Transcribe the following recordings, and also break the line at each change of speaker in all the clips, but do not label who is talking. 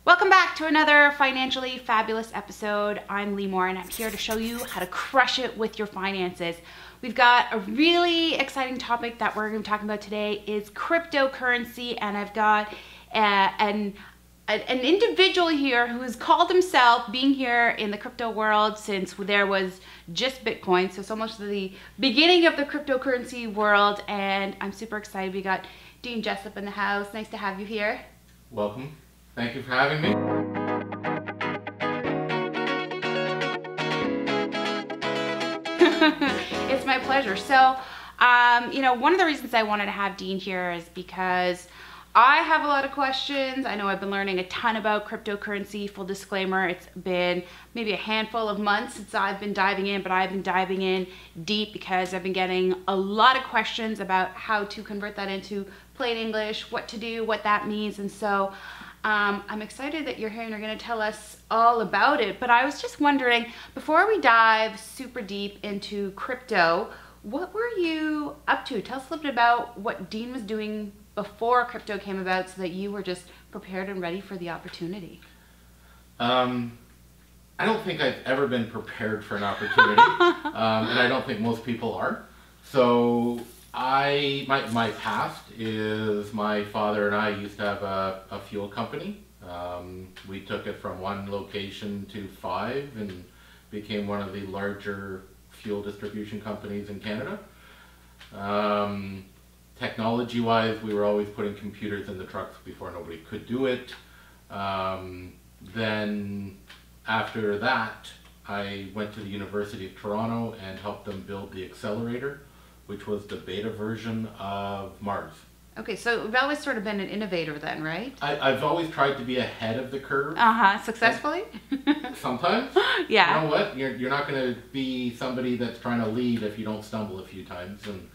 Welcome back to another financially fabulous episode. I'm Limor and I'm here to show you how to crush it with your finances. We've got a really exciting topic that we're going to be talking about today is cryptocurrency, and I've got an individual here who has called himself being here in the crypto world since there was just Bitcoin. So it's almost the beginning of the cryptocurrency world, and I'm super excited. We got Dean Jessop in the house. Nice to have you here.
Welcome. Thank you for having me.
It's my pleasure. So, one of the reasons I wanted to have Dean here is because I have a lot of questions. I know I've been learning a ton about cryptocurrency. Full disclaimer, it's been maybe a handful of months since I've been diving in, but I've been diving in deep because I've been getting a lot of questions about how to convert that into plain English, what to do, what that means. And so I'm excited that you're here and you're going to tell us all about it. But I was just wondering, before we dive super deep into crypto, what were you up to? Tell us a little bit about what Dean was doing before crypto came about so that you were just prepared and ready for the opportunity.
I don't think I've ever been prepared for an opportunity, and I don't think most people are. So my past is my father and I used to have a fuel company. We took it from one location to 5 and became one of the larger fuel distribution companies in Canada. Technology-wise, we were always putting computers in the trucks before nobody could do it. Then after that, I went to the University of Toronto and helped them build the accelerator, which was the beta version of Mars.
Okay, so you've always sort of been an innovator then, right?
I've always tried to be ahead of the curve.
Successfully?
Sometimes.
Yeah.
You know what? You're not going to be somebody that's trying to lead if you don't stumble a few times. And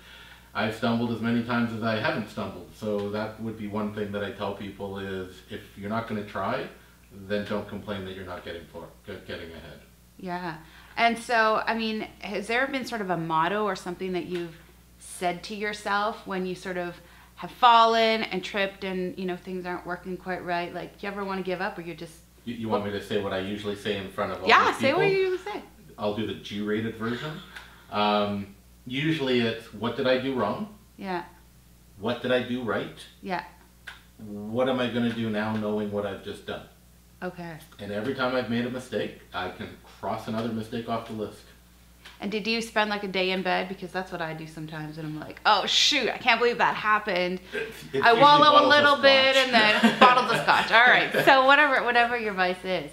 I've stumbled as many times as I haven't stumbled. So that would be one thing that I tell people is if you're not going to try, then don't complain that you're not getting ahead.
Yeah. And so, I mean, has there been sort of a motto or something that you've said to yourself when you sort of have fallen and tripped and, things aren't working quite right? Like, do you ever want to give up, or you just...
You want me to say what I usually say in front of all
Yeah,
these people?
say what you usually say.
I'll do the G-rated version. Usually it's, what did I do wrong?
Yeah.
What did I do right?
Yeah.
What am I going to do now knowing what I've just done?
Okay.
And every time I've made a mistake, I can cross another mistake off the list.
And did you spend like a day in bed? Because that's what I do sometimes, and I'm like, oh shoot, I can't believe that happened. I wallow a little bit and then bottles of scotch. All right, so whatever your vice is.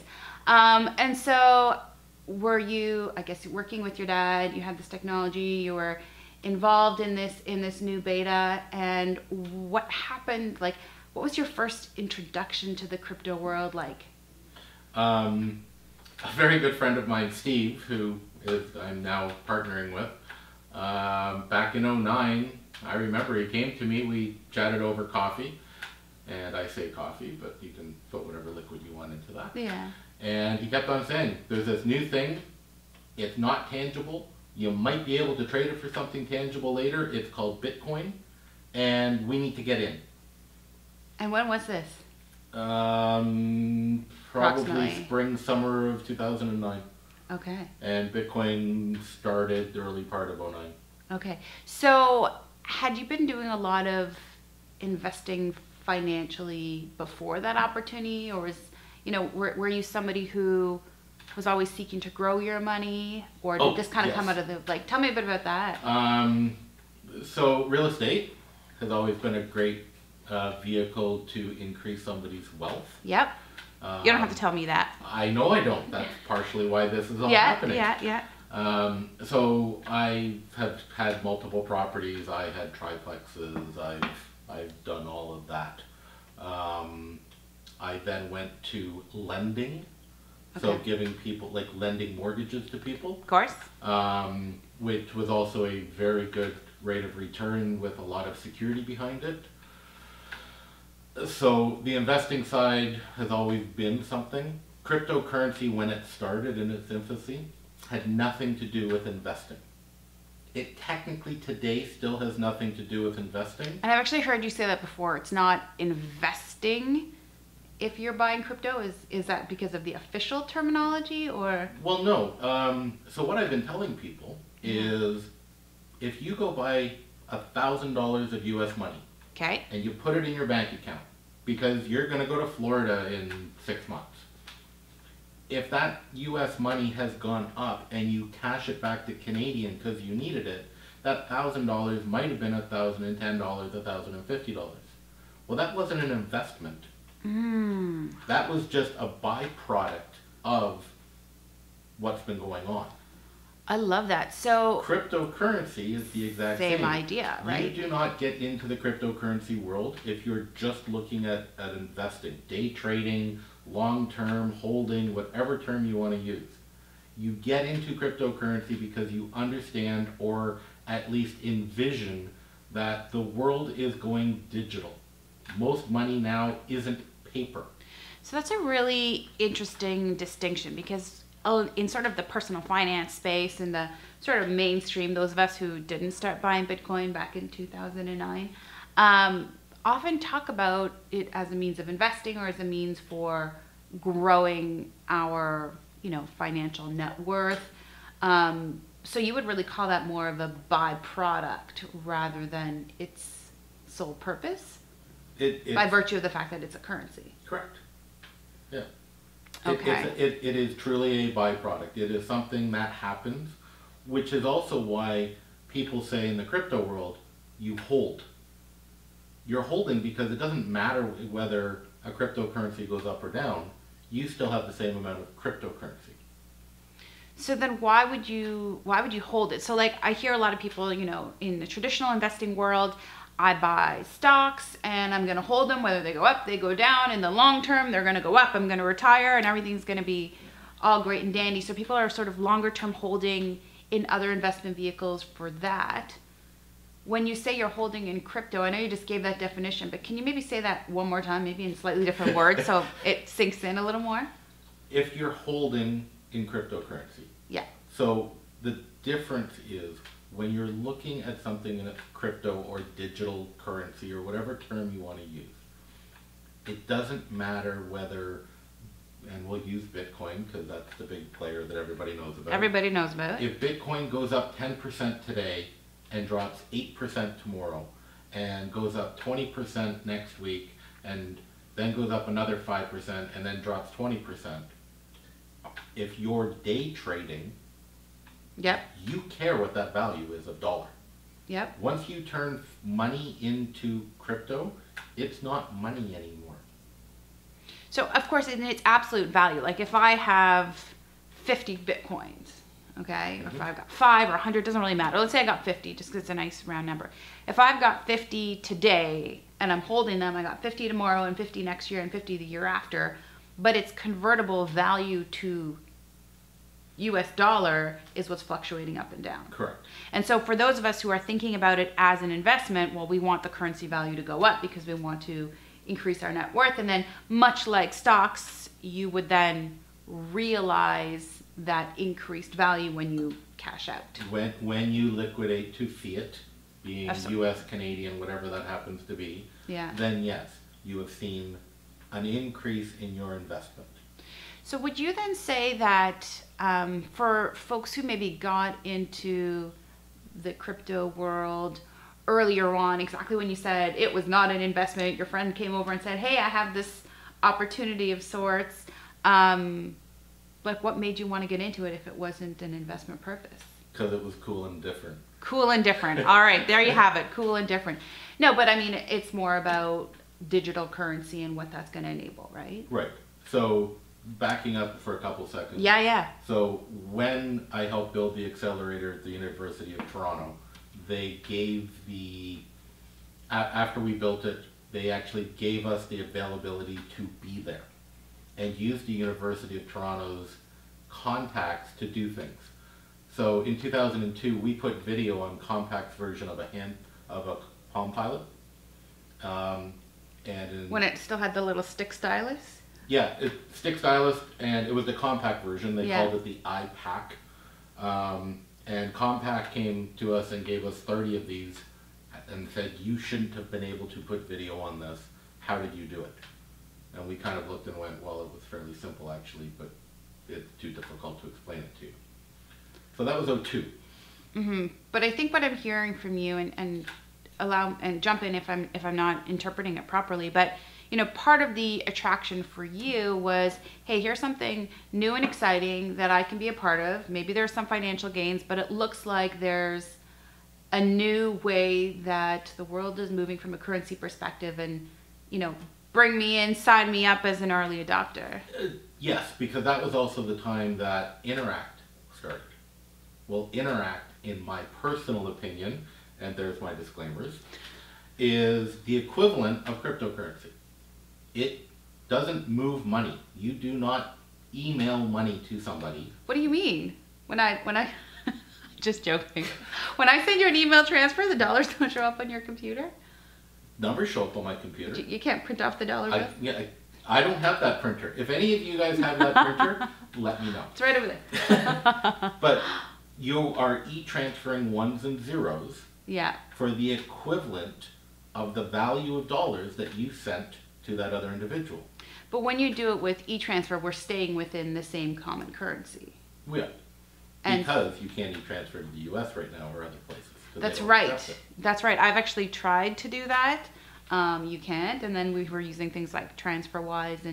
And so were you, I guess, working with your dad, you had this technology, you were involved in this new beta, and what happened? Like, what was your first introduction to the crypto world like?
A very good friend of mine, Steve, who I'm now partnering with, back in 2009, I remember he came to me, we chatted over coffee, and I say coffee, but you can put whatever liquid you want into that.
Yeah.
And he kept on saying, there's this new thing, it's not tangible, you might be able to trade it for something tangible later, it's called Bitcoin, and we need to get in.
And when was this?
Probably spring, summer of 2009.
Okay.
And Bitcoin started the early part of 2009. Okay.
So had you been doing a lot of investing financially before that opportunity, or were you somebody who was always seeking to grow your money, or did this kind of come out of the, tell me a bit about that.
So real estate has always been a great vehicle to increase somebody's wealth.
Yep. You don't have to tell me that.
I know I don't. That's partially why this is all happening.
Yeah.
So I have had multiple properties. I had triplexes. I've done all of that. I then went to lending. Okay. So giving people, lending mortgages to people.
Of course.
Which was also a very good rate of return with a lot of security behind it. So the investing side has always been something. Cryptocurrency, when it started in its infancy, had nothing to do with investing. It technically today still has nothing to do with investing.
And I've actually heard you say that before. It's not investing. if you're buying crypto? Is that because of the official terminology or?
Well, no. So what I've been telling people is if you go buy $1,000 of US money
Okay.
and you put it in your bank account because you're going to go to Florida in 6 months, if that US money has gone up and you cash it back to Canadian because you needed it, that $1,000 might have been $1,010, $1,050. Well, that wasn't an investment. That was just a byproduct of what's been going on.
I love that. So
Cryptocurrency is the exact same
idea, right?
You do not get into the cryptocurrency world if you're just looking at investing, day trading, long-term, holding, whatever term you want to use. You get into cryptocurrency because you understand or at least envision that the world is going digital. Most money now isn't paper.
So that's a really interesting distinction because in sort of the personal finance space and the sort of mainstream, those of us who didn't start buying Bitcoin back in 2009, often talk about it as a means of investing or as a means for growing our, financial net worth. So you would really call that more of a byproduct rather than its sole purpose? By virtue of the fact that it's a currency.
Correct. Yeah.
Okay.
It is truly a byproduct. It is something that happens, which is also why people say in the crypto world, you hold. You're holding because it doesn't matter whether a cryptocurrency goes up or down, you still have the same amount of cryptocurrency.
So then why would you hold it? So like I hear a lot of people, in the traditional investing world, I buy stocks and I'm going to hold them, whether they go up, they go down. In the long term, they're going to go up. I'm going to retire and everything's going to be all great and dandy. So people are sort of longer term holding in other investment vehicles for that. When you say you're holding in crypto, I know you just gave that definition, but can you maybe say that one more time, maybe in slightly different words so it sinks in a little more?
If you're holding in cryptocurrency.
Yeah.
So the difference is when you're looking at something in a crypto or digital currency or whatever term you want to use, it doesn't matter whether, and we'll use Bitcoin because that's the big player that everybody knows about.
Everybody knows about it.
If Bitcoin goes up 10% today and drops 8% tomorrow and goes up 20% next week and then goes up another 5% and then drops 20%, if you're day trading,
Yep.
you care what that value is of dollar.
Yep.
Once you turn money into crypto, it's not money anymore.
So of course, in its absolute value, like if I have 50 Bitcoins, okay, or if I've got 5 or 100, doesn't really matter. Let's say I got 50, just because it's a nice round number. If I've got 50 today and I'm holding them, I got 50 tomorrow and 50 next year and 50 the year after, but its convertible value to US dollar is what's fluctuating up and down.
Correct.
And so for those of us who are thinking about it as an investment, well, we want the currency value to go up because we want to increase our net worth. And then much like stocks, you would then realize that increased value when you cash out.
When you liquidate to fiat, being US, Canadian, whatever that happens to be, then yes, you have seen an increase in your investment.
So would you then say that for folks who maybe got into the crypto world earlier on, exactly when you said it was not an investment, your friend came over and said, hey, I have this opportunity of sorts, like what made you want to get into it if it wasn't an investment purpose?
Because it was cool and different. Cool
and different. All right, there you have it, cool and different. No, but I mean, it's more about digital currency and what that's going to enable, right?
Right. So backing up for a couple seconds.
Yeah.
So when I helped build the accelerator at the University of Toronto, they gave after we built it, they actually gave us the availability to be there and use the University of Toronto's contacts to do things. So in 2002, we put video on compact version of a Palm Pilot.
When it still had the little stick stylus?
Yeah, stick stylus, and it was the compact version. They called it the iPack. And Compact came to us and gave us 30 of these and said, you shouldn't have been able to put video on this. How did you do it? And we kind of looked and went, well, it was fairly simple actually, but it's too difficult to explain it to you. So that was '02.
But I think what I'm hearing from you, and jump in if I'm not interpreting it properly, but part of the attraction for you was, hey, here's something new and exciting that I can be a part of. Maybe there's some financial gains, but it looks like there's a new way that the world is moving from a currency perspective, and bring me in, sign me up as an early adopter.
Yes, because that was also the time that Interact started. Well, Interact, in my personal opinion, and there's my disclaimers, is the equivalent of cryptocurrency. It doesn't move money. You do not email money to somebody.
What do you mean? When I just joking. When I send you an email transfer, the dollars don't show up on your computer?
Numbers show up on my computer.
You can't print off the dollar bill?
I don't have that printer. If any of you guys have that printer, let me know.
It's right over there.
But you are e-transferring ones and zeros for the equivalent of the value of dollars that you sent to that other individual.
But when you do it with e-transfer, we're staying within the same common currency.
We are. Because you can't e-transfer to the US right now or other places.
That's right. That's right. I've actually tried to do that. You can't. And then we were using things like TransferWise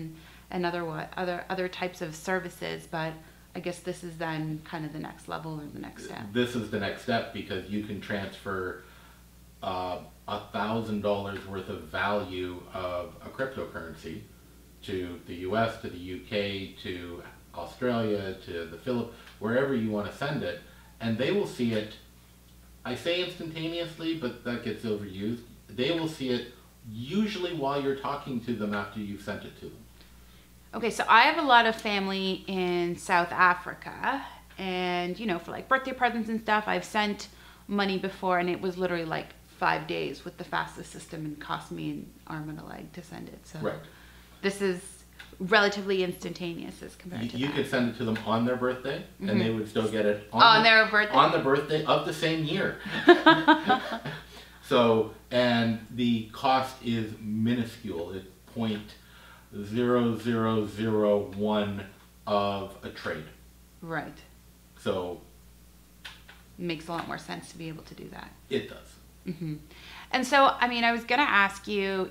and other types of services. But I guess this is then kind of the next level or the next step.
This is the next step because you can transfer $1,000 worth of value of a cryptocurrency to the US, to the UK, to Australia, to the Philippines, wherever you want to send it, and they will see it. I say instantaneously, but that gets overused. They will see it usually while you're talking to them after you've sent it to them.
Okay, so I have a lot of family in South Africa, and for like birthday presents and stuff, I've sent money before, and it was literally like 5 days with the fastest system and cost me an arm and a leg to send it. So this is relatively instantaneous as compared to
you could send it to them on their birthday, and they would still get it
on their birthday?
On the birthday of the same year. So, and the cost is minuscule. It's 0.0001 of a trade.
Right.
So
it makes a lot more sense to be able to do that.
It does.
And so, I was going to ask you,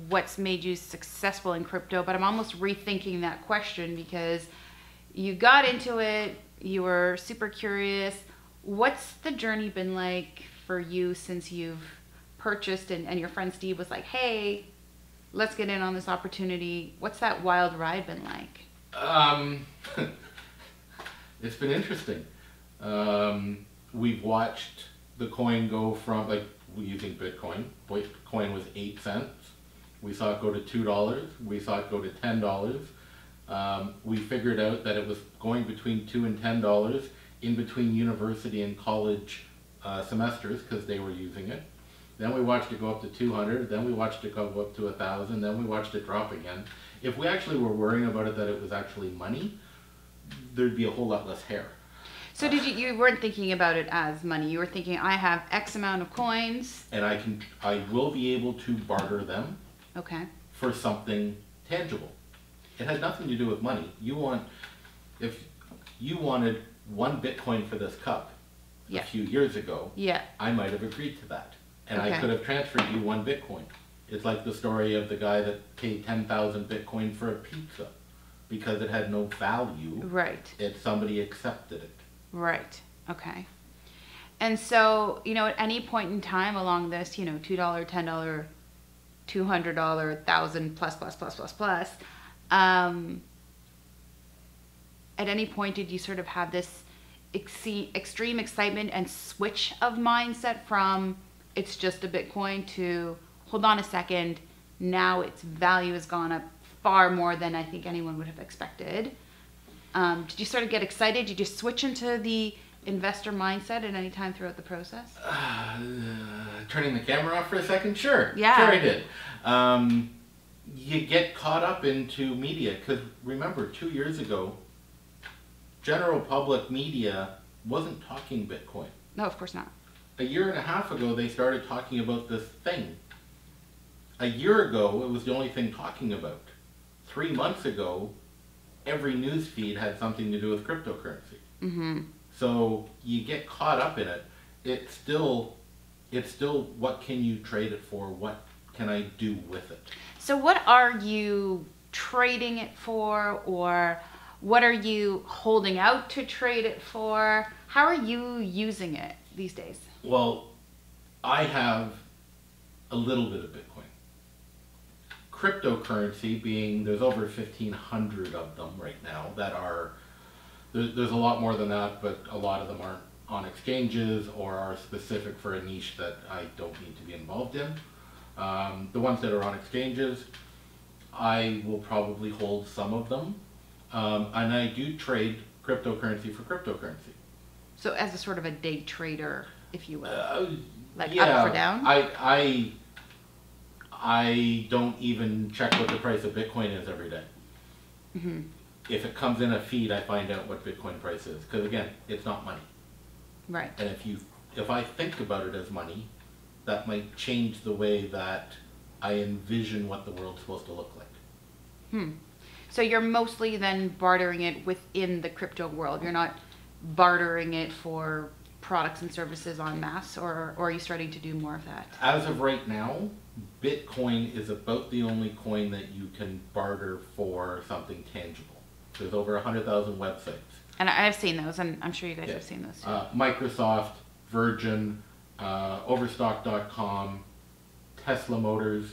what's made you successful in crypto, but I'm almost rethinking that question because you got into it, you were super curious. What's the journey been like for you since you've purchased and your friend Steve was like, hey, let's get in on this opportunity? What's that wild ride been like?
It's been interesting. We've watched the coin go from, like, we're using Bitcoin. Bitcoin was 8 cents. We saw it go to $2. We saw it go to $10. We figured out that it was going between $2 and $10 in between university and college semesters because they were using it. Then we watched it go up to 200. Then we watched it go up to 1,000. Then we watched it drop again. If we actually were worrying about it that it was actually money, there'd be a whole lot less hair.
So you weren't thinking about it as money. You were thinking, I have X amount of coins,
and I will be able to barter them.
Okay.
For something tangible. It had nothing to do with money. If you wanted 1 Bitcoin for this cup a few years ago, I might have agreed to that. And I could have transferred you 1 Bitcoin. It's like the story of the guy that paid 10,000 Bitcoin for a pizza because it had no value.
Right.
Somebody accepted it. Right.
Okay. And so, at any point in time along this, $2, $10, $200, 1,000 plus. At any point, did you sort of have this extreme excitement and switch of mindset from it's just a Bitcoin to hold on a second, now its value has gone up far more than I think anyone would have expected? Did you sort of get excited? Did you switch into the investor mindset at any time throughout the process?
Turning the camera off for a second? Sure.
Yeah.
Sure I did. You get caught up into media because remember 2 years ago, general public media wasn't talking Bitcoin.
No, of course not.
A year and a half ago, they started talking about this thing. a year ago, it was the only thing talking about. 3 months ago, every news feed had something to do with cryptocurrency.
Mm-hmm.
So you get caught up in it. It's still what can you trade it for? What can I do with it?
So what are you trading it for, or what are you holding out to trade it for? How are you using it these days?
Well, I have a little bit of Bitcoin. Cryptocurrency being, there's over 1,500 of them right now that are, there's a lot more than that, but a lot of them aren't on exchanges or are specific for a niche that I don't need to be involved in. The ones that are on exchanges, I will probably hold some of them. And I do trade cryptocurrency for cryptocurrency.
So as a sort of a day trader, if you will, like
yeah,
up or down?
I don't even check what the price of Bitcoin is every day.
Mm-hmm.
If it comes in a feed, I find out what Bitcoin price is. Because again, it's not money.
Right.
And if I think about it as money, that might change the way that I envision what the world's supposed to look like.
So you're mostly then bartering it within the crypto world. You're not bartering it for products and services en masse, or are you starting to do more of that?
As of right now, Bitcoin is about the only coin that you can barter for something tangible. There's over 100,000 websites.
And I've seen those, and I'm sure you guys have seen those too.
Microsoft, Virgin, Overstock.com, Tesla Motors,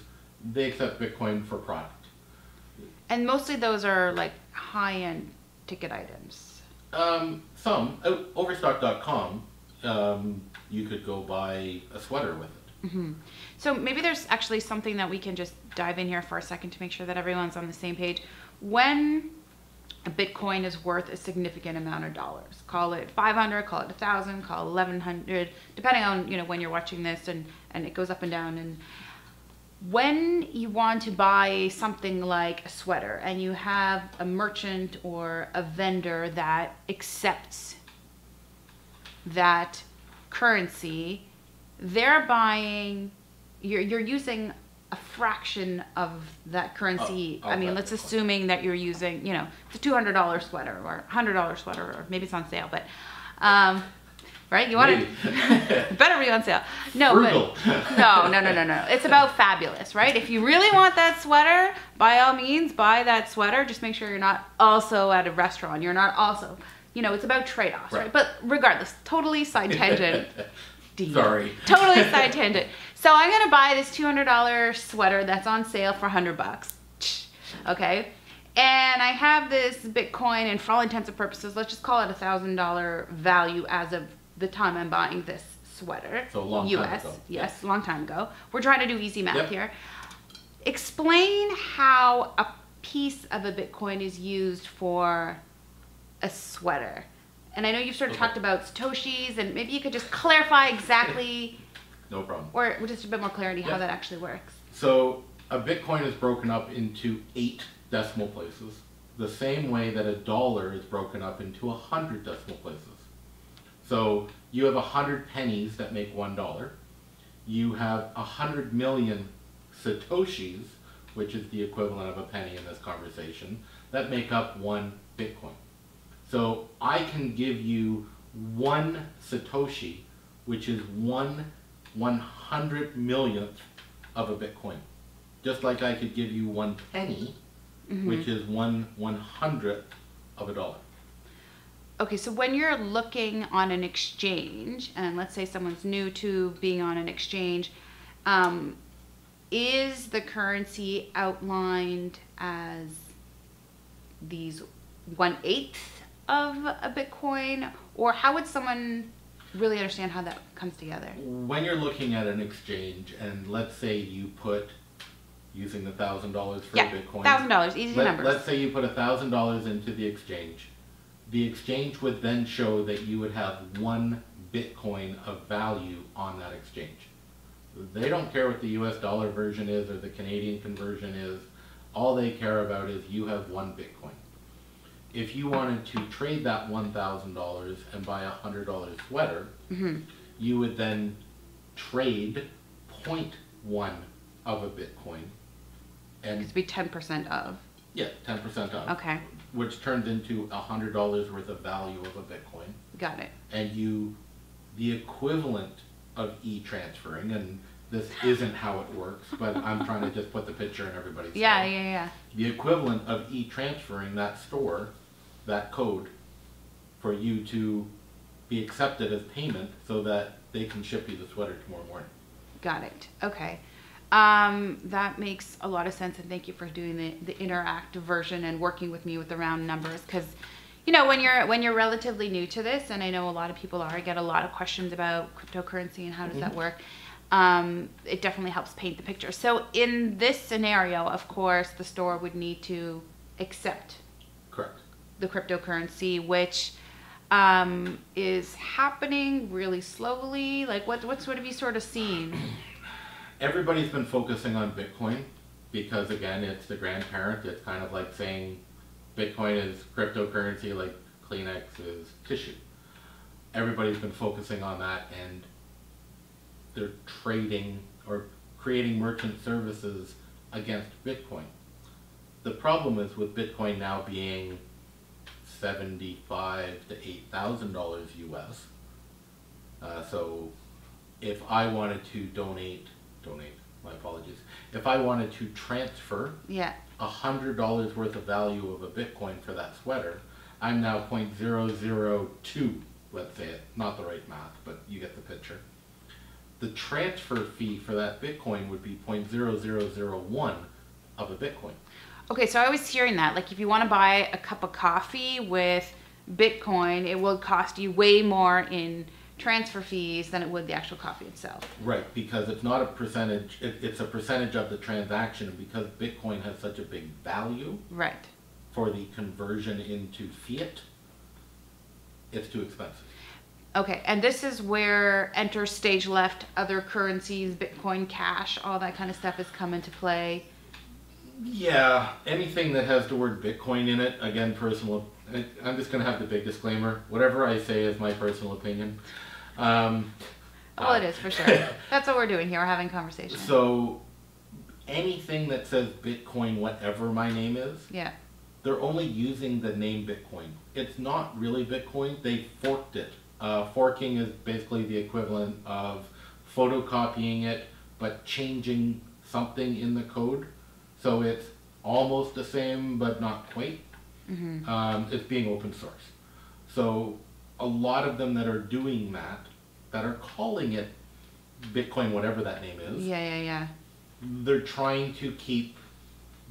they accept Bitcoin for product.
And mostly those are like high-end ticket items.
Some. Overstock.com, you could go buy a sweater with it.
Mm-hmm. So maybe there's actually something that we can just dive in here for a second to make sure that everyone's on the same page. When a Bitcoin is worth a significant amount of dollars, call it 500, call it 1,000, call it 1,100, depending on when you're watching this, and it goes up and down. And when you want to buy something like a sweater and you have a merchant or a vendor that accepts that currency, they're buying, you're using a fraction of that currency. I mean, let's assuming that you're using, it's a $200 sweater or $100 sweater, or maybe it's on sale, but right? You want it better be on sale. No,
Frugal.
but no. It's about fabulous, right? If you really want that sweater, by all means, buy that sweater. Just make sure you're not also at a restaurant. You're not also, it's about trade-offs, right? But regardless, totally side tangent.
Sorry.
Totally side tangent. So I'm gonna buy this $200 sweater that's on sale for $100. Okay. And I have this Bitcoin, and for all intents and purposes, let's just call it $1,000 value as of the time I'm buying this sweater.
So a long time ago.
Yes, a long time ago. We're trying to do easy math here. Explain how a piece of a Bitcoin is used for a sweater. And I know you've sort of talked about Satoshis, and maybe you could just clarify exactly.
No problem.
Or just a bit more clarity how that actually works.
So a Bitcoin is broken up into 8 decimal places, the same way that a dollar is broken up into 100 decimal places. So you have 100 pennies that make $1. You have 100 million Satoshis, which is the equivalent of a penny in this conversation, that make up 1 Bitcoin. So I can give you 1 Satoshi, which is 1/100 millionth of a Bitcoin. Just like I could give you 1 penny, which is 1/100th of a dollar.
Okay, so when you're looking on an exchange, and let's say someone's new to being on an exchange, is the currency outlined as these 1/8 of a Bitcoin, or how would someone really understand how that comes together?
When you're looking at an exchange, and let's say you put, using the $1,000 for a Bitcoin.
$1,000, easy numbers.
Let's say you put $1,000 into the exchange. The exchange would then show that you would have 1 Bitcoin of value on that exchange. They don't care what the US dollar version is or the Canadian conversion is. All they care about is you have 1 Bitcoin. If you wanted to trade that $1,000 and buy a $100 sweater, you would then trade 0.1 of a Bitcoin. And
It could be 10% of.
yeah, 10% of.
Okay.
Which turns into $100 worth of value of a Bitcoin.
Got it.
And the equivalent of e-transferring, and this isn't how it works, but I'm trying to just put the picture in everybody's head.
Yeah.
The equivalent of e-transferring that store, that code, for you to be accepted as payment so that they can ship you the sweater tomorrow morning.
Got it. Okay. That makes a lot of sense, and thank you for doing the interactive version and working with me with the round numbers, because you know, when you're relatively new to this, and I know a lot of people are, I get a lot of questions about cryptocurrency and how does that work. It definitely helps paint the picture. So in this scenario, of course, the store would need to accept
Correct.
the cryptocurrency, which is happening really slowly. Like what have you sort of seen?
Everybody's been focusing on Bitcoin because, again, it's the grandparent. It's kind of like saying Bitcoin is cryptocurrency, like Kleenex is tissue. Everybody's been focusing on that, and they're trading or creating merchant services against Bitcoin. The problem is with Bitcoin now being $75,000 to $8,000 US. So if I wanted to donate, my apologies. If I wanted to transfer $100 worth of value of a Bitcoin for that sweater, I'm now 0.002, let's say it, not the right math, but you get the picture. The transfer fee for that Bitcoin would be 0.0001 of a Bitcoin.
Okay, so I was hearing that, like if you want to buy a cup of coffee with Bitcoin, it will cost you way more in transfer fees than it would the actual coffee itself.
Right, because it's not a percentage, it's a percentage of the transaction, and because Bitcoin has such a big value for the conversion into fiat, it's too expensive.
Okay, and this is where enter stage left, other currencies, Bitcoin Cash, all that kind of stuff has come into play.
Yeah, anything that has the word Bitcoin in it, again, personal, I'm just going to have the big disclaimer. Whatever I say is my personal opinion.
Well, it is, for sure. That's what we're doing here. We're having conversation.
So anything that says Bitcoin, whatever my name is, they're only using the name Bitcoin. It's not really Bitcoin. They forked it. Forking is basically the equivalent of photocopying it, but changing something in the code. So it's almost the same, but not quite. It's being open source. So a lot of them that are doing that are calling it Bitcoin, whatever that name is. They're trying to keep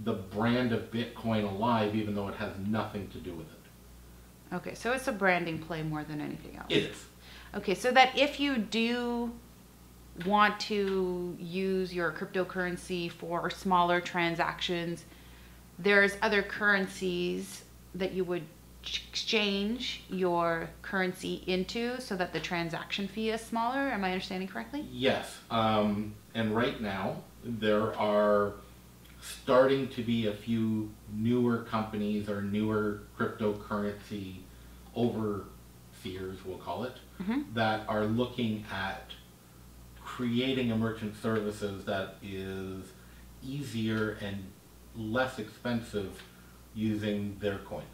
the brand of Bitcoin alive, even though it has nothing to do with it.
Okay, so it's a branding play more than anything else.
It is.
Okay, so that if you do want to use your cryptocurrency for smaller transactions, there's other currencies that you would exchange your currency into so that the transaction fee is smaller. Am I understanding correctly?
Yes. And right now, there are starting to be a few newer companies or newer cryptocurrency overseers, we'll call it, that are looking at creating a merchant services that is easier and less expensive using their coins.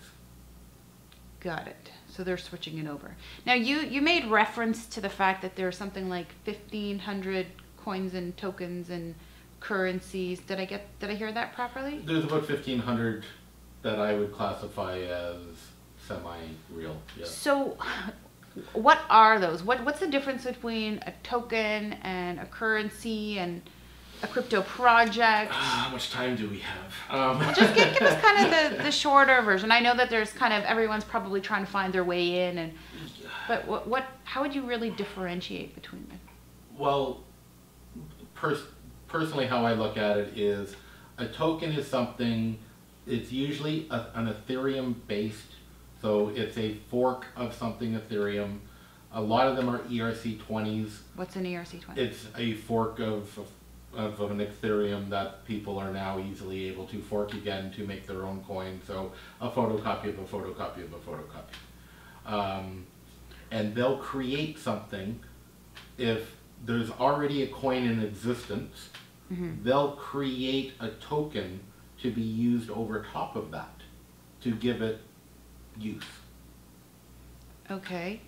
Got it. So they're switching it over. Now you made reference to the fact that there's something like 1,500 coins and tokens and currencies. Did I hear that properly?
There's about 1,500 that I would classify as semi-real. Yeah.
So what are those? What's the difference between a token and a currency and a crypto project?
How much time do we have?
Well, just give us kind of the shorter version. I know that there's kind of, everyone's probably trying to find their way in, but how would you really differentiate between them?
Well, personally, how I look at it is a token is something, it's usually an Ethereum based, so it's a fork of something Ethereum. A lot of them are ERC20s.
What's an ERC20?
It's a fork of an Ethereum that people are now easily able to fork again to make their own coin. So a photocopy of a photocopy of a photocopy. And they'll create something if there's already a coin in existence they'll create a token to be used over top of that to give it use.
Okay.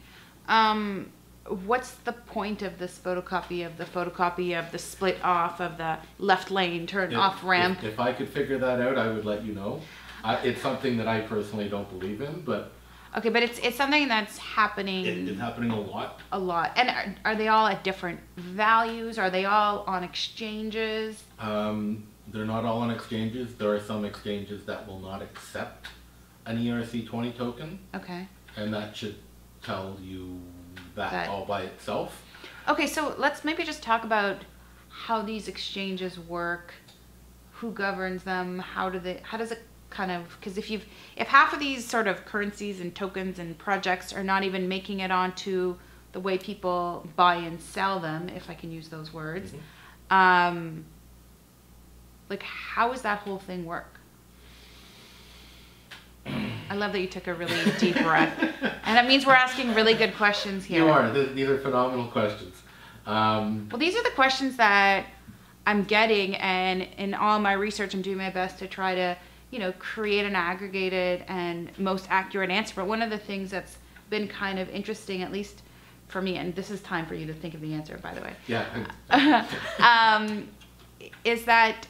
What's the point of this photocopy of the split off of the left lane turn off ramp?
If I could figure that out, I would let you know. It's something that I personally don't believe in, but...
Okay, but it's something that's happening...
It's happening a lot.
A lot. And are they all at different values? Are they all on exchanges?
They're not all on exchanges. There are some exchanges that will not accept an ERC20 token.
Okay.
And that should tell you that all by itself. Okay,
so let's maybe just talk about how these exchanges work, who governs them, how does it kind of, because if half of these sort of currencies and tokens and projects are not even making it onto the way people buy and sell them, if I can use those words, like how does that whole thing work? I love that you took a really deep breath. And that means we're asking really good questions here.
You are. These are phenomenal questions.
Well, these are the questions that I'm getting, and in all my research, I'm doing my best to try to, create an aggregated and most accurate answer. But one of the things that's been kind of interesting, at least for me, and this is time for you to think of the answer, by the way.
Yeah.
Is that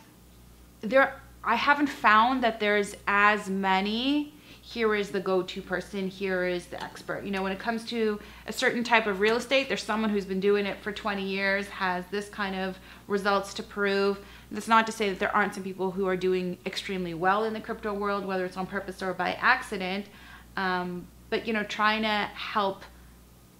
I haven't found that there's as many, here is the go-to person, here is the expert. When it comes to a certain type of real estate, there's someone who's been doing it for 20 years, has this kind of results to prove. That's not to say that there aren't some people who are doing extremely well in the crypto world, whether it's on purpose or by accident. But, trying to help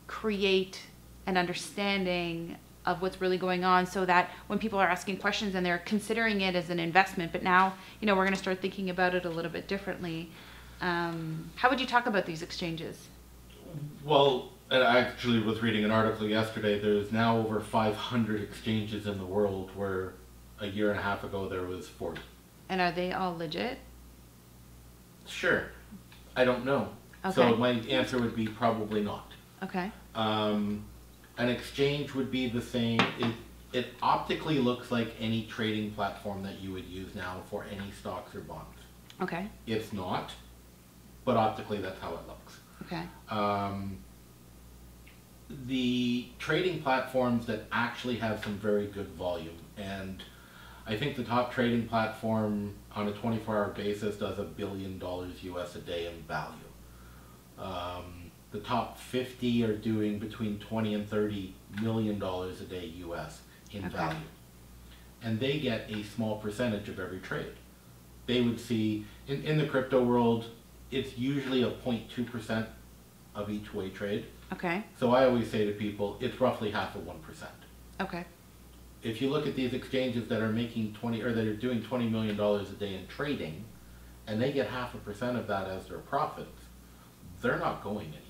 create an understanding of what's really going on, so that when people are asking questions and they're considering it as an investment, but now, we're going to start thinking about it a little bit differently. How would you talk about these exchanges?
Well, I actually was reading an article yesterday. There's now over 500 exchanges in the world, where a year and a half ago there was 40.
And are they all legit?
Sure. I don't know. Okay. So my answer would be probably not.
Okay.
An exchange would be the same. It optically looks like any trading platform that you would use now for any stocks or bonds.
Okay.
It's not, but optically that's how it looks.
Okay.
The trading platforms that actually have some very good volume, and I think the top trading platform on a 24-hour basis does $1 billion US a day in value. The top 50 are doing between 20 and 30 million dollars a day US in value. And they get a small percentage of every trade. They would see, in the crypto world, it's usually a 0.2% of each way trade.
Okay.
So I always say to people, it's roughly half of 1%.
Okay.
If you look at these exchanges that are making that are doing $20 million a day in trading, and they get 0.5% of that as their profits, they're not going anywhere.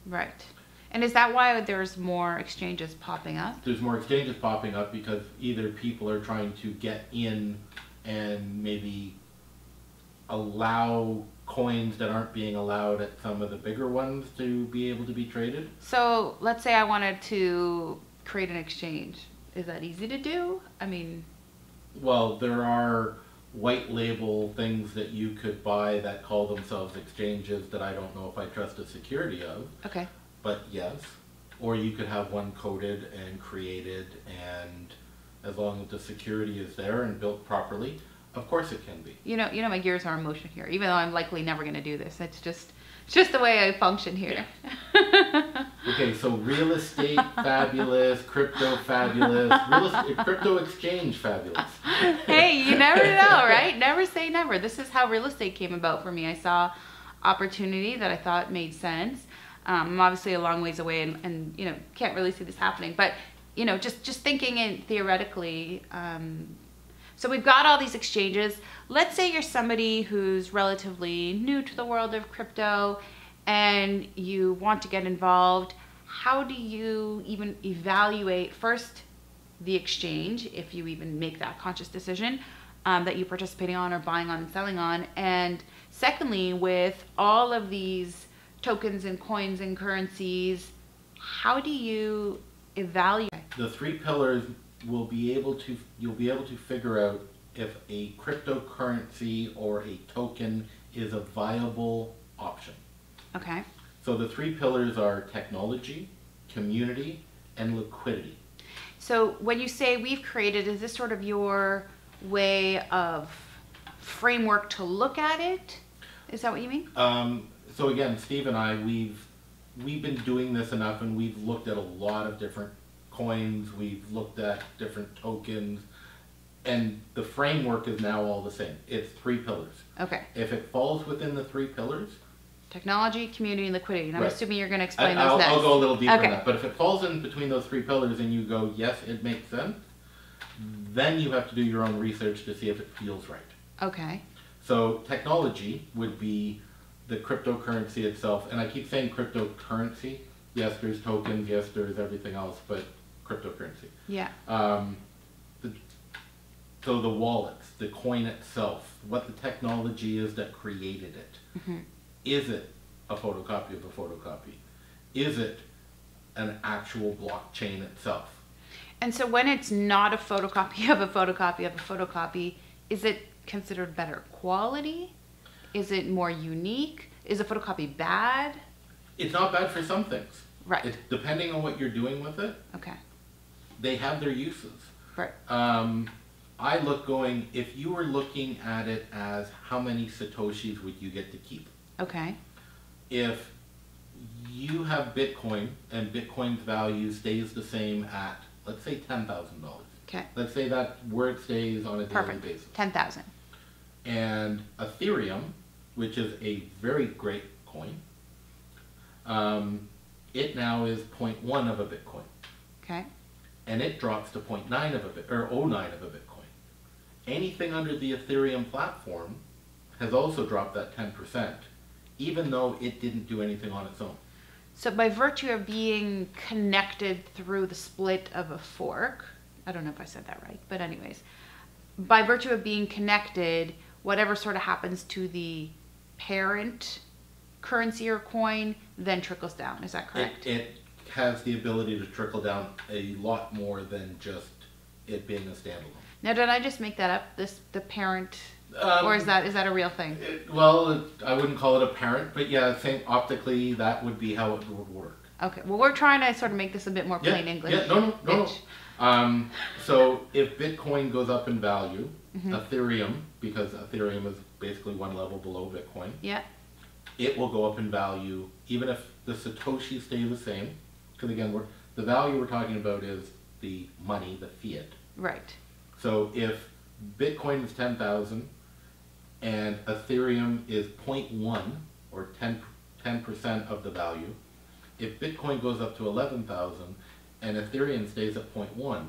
Right. And is that why there's more exchanges popping up?
There's more exchanges popping up because either people are trying to get in and maybe allow coins that aren't being allowed at some of the bigger ones to be able to be traded.
So let's say I wanted to create an exchange. Is that easy to do? I mean...
Well, there are white label things that you could buy that call themselves exchanges that I don't know if I trust the security of.
Okay.
But yes. Or you could have one coded and created, and as long as the security is there and built properly, of course it can be.
You know my gears are in motion here, even though I'm likely never going to do this. It's just the way I function here.
Yeah. Okay, so real estate fabulous, crypto fabulous, crypto exchange fabulous.
Hey, you never know, right? Never say never. This is how real estate came about for me. I saw opportunity that I thought made sense. I'm obviously a long ways away and can't really see this happening, but just thinking it theoretically. So we've got all these exchanges. Let's say you're somebody who's relatively new to the world of crypto and you want to get involved. How do you even evaluate first the exchange, if you even make that conscious decision that you're participating on or buying on and selling on? And secondly, with all of these tokens and coins and currencies, how do you evaluate?
The three pillars you'll be able to figure out if a cryptocurrency or a token is a viable option.
Okay.
So the three pillars are technology, community, and liquidity.
So when you say we've created, is this sort of your way of framework to look at it? Is that what you mean?
So again, Steve and I, we've been doing this enough, and we've looked at a lot of different coins, we've looked at different tokens, and the framework is now all the same. It's three pillars.
Okay.
If it falls within the three pillars,
technology, community, and liquidity. And I'm
right.
assuming you're going to explain those next.
I'll go a little deeper in that. But if it falls in between those three pillars and you go, yes, it makes sense, then you have to do your own research to see if it feels right.
Okay.
So technology would be the cryptocurrency itself. And I keep saying cryptocurrency. Yes, there's tokens. Yes, there's everything else, but cryptocurrency.
Yeah.
So the wallets, the coin itself, what the technology is that created it.
Mm-hmm.
Is it a photocopy of a photocopy? Is it an actual blockchain itself?
And so when it's not a photocopy of a photocopy of a photocopy, is it considered better quality? Is it more unique? Is a photocopy bad?
It's not bad for some things.
Right.
Depending on what you're doing with it,
Okay.
they have their uses.
Right.
I look going, if you were looking at it as how many Satoshis would you get to keep?
Okay.
If you have Bitcoin and Bitcoin's value stays the same at, let's say, $10,000.
Okay.
Let's say that where it stays on a daily
Perfect.
basis.
10,000.
And Ethereum, which is a very great coin, it now is 0.1 of a Bitcoin.
Okay.
And it drops to 0.9 of a bit, or 0.09 of a Bitcoin. Anything under the Ethereum platform has also dropped that 10%, even though it didn't do anything on its own.
So by virtue of being connected through the split of a fork, I don't know if I said that right, but anyways, by virtue of being connected, whatever sort of happens to the parent currency or coin then trickles down. Is that correct?
It has the ability to trickle down a lot more than just it being a standalone.
Now, did I just make that up? The parent, or is that a real thing?
I wouldn't call it a parent, but yeah, optically that would be how it would work.
Okay. Well, we're trying to sort of make this a bit more plain English.
Yeah. No. So if Bitcoin goes up in value, Ethereum, because Ethereum is basically one level below Bitcoin.
Yeah.
It will go up in value even if the Satoshi stay the same. Because again, the value we're talking about is the money, the fiat.
Right.
So if Bitcoin is 10,000 and Ethereum is 0.1 or 10% of the value, if Bitcoin goes up to 11,000 and Ethereum stays at 0.1,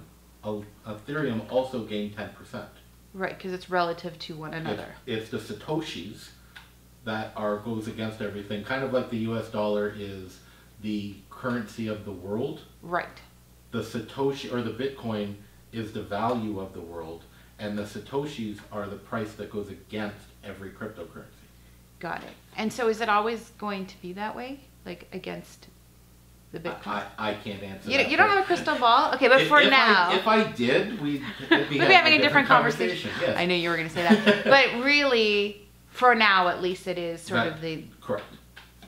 Ethereum also gained 10%.
Right, because it's relative to one another.
It's the Satoshis that goes against everything, kind of like the US dollar is the currency of the world.
Right.
The Satoshi or the Bitcoin is the value of the world, and the Satoshis are the price that goes against every cryptocurrency.
Got it. And so is it always going to be that way? Like against the Bitcoin?
I can't answer
you
that.
You don't have a crystal ball? Okay, but for now...
If I did, we'd be
having a different conversation.
Yes.
I knew you were going to say that. But really, for now at least, it is sort of the...
Correct.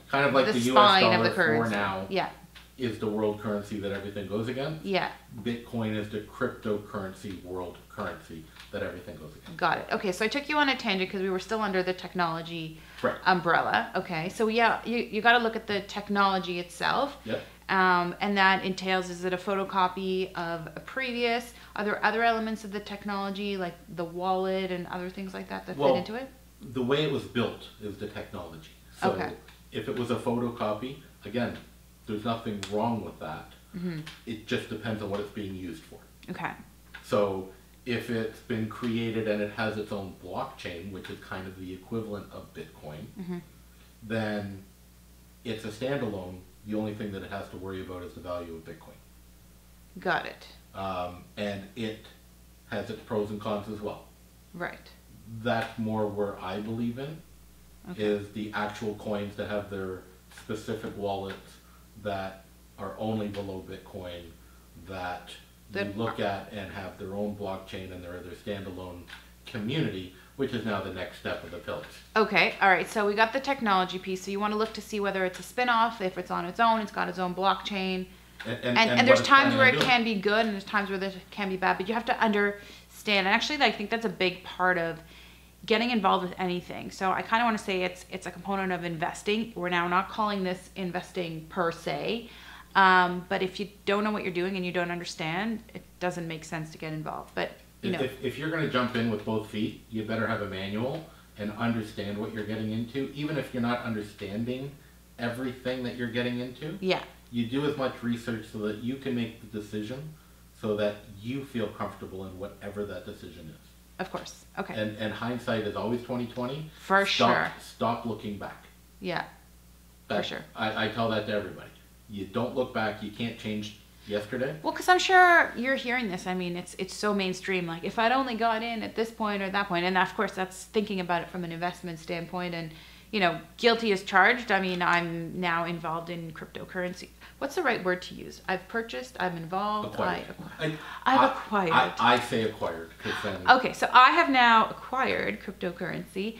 Kind of like the US
spine
dollar
of the currency.
for now.
Yeah.
Is the world currency that everything goes against.
Yeah.
Bitcoin is the cryptocurrency, world currency that everything goes against.
Got it. Okay, so I took you on a tangent because we were still under the technology umbrella. Okay, so yeah, you got to look at the technology itself.
Yep.
And that entails, is it a photocopy of a previous? Are there other elements of the technology, like the wallet and other things like that fit into it?
The way it was built is the technology. So if it was a photocopy, again, there's nothing wrong with that. Mm-hmm. It just depends on what it's being used for.
Okay.
So if it's been created and it has its own blockchain, which is kind of the equivalent of Bitcoin, then it's a standalone. The only thing that it has to worry about is the value of Bitcoin.
Got it.
And it has its pros and cons as well.
Right.
That's more where I believe in, is the actual coins that have their specific wallets that are only below Bitcoin, that you look at and have their own blockchain and their standalone community, which is now the next step of the pillars.
Okay, all right, so we got the technology piece. So you want to look to see whether it's a spin-off, if it's on its own, it's got its own blockchain. And there's times where it can be good and there's times where it can be bad, but you have to understand. And actually, I think that's a big part of getting involved with anything. So I kind of want to say it's a component of investing. We're now not calling this investing per se, but if you don't know what you're doing and you don't understand, it doesn't make sense to get involved. But you know,
if you're going to jump in with both feet, you better have a manual and understand what you're getting into, even if you're not understanding everything that you're getting into.
Yeah.
You do as much research so that you can make the decision so that you feel comfortable in whatever that decision is.
Of course. Okay.
And hindsight is always 20/20.
For sure.
Stop looking back.
Yeah. For sure.
I tell that to everybody. You don't look back. You can't change yesterday.
Well, because I'm sure you're hearing this. I mean, it's so mainstream. Like, if I'd only got in at this point or that point, and of course that's thinking about it from an investment standpoint. And you know, guilty as charged. I mean, I'm now involved in cryptocurrency. What's the right word to use? I've purchased. I'm involved.
Acquired.
I've acquired.
I say acquired because then.
Okay, so I have now acquired cryptocurrency.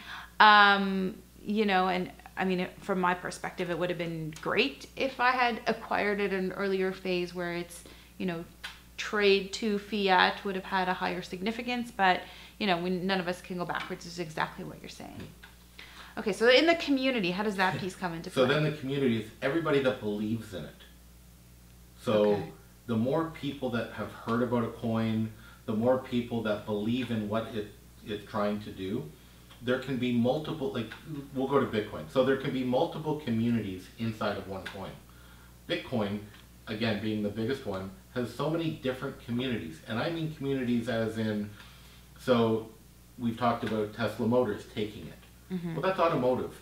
You know, and I mean, from my perspective, it would have been great if I had acquired it at an earlier phase where it's, you know, trade to fiat would have had a higher significance. But you know, none of us can go backwards. Is exactly what you're saying. Okay, so in the community, how does that piece come into play?
So then the community is everybody that believes in it. So the more people that have heard about a coin, the more people that believe in what it's trying to do, there can be multiple, like, we'll go to Bitcoin. So there can be multiple communities inside of one coin. Bitcoin, again, being the biggest one, has so many different communities. And I mean communities as in, so we've talked about Tesla Motors taking it.
Mm-hmm.
Well, that's automotive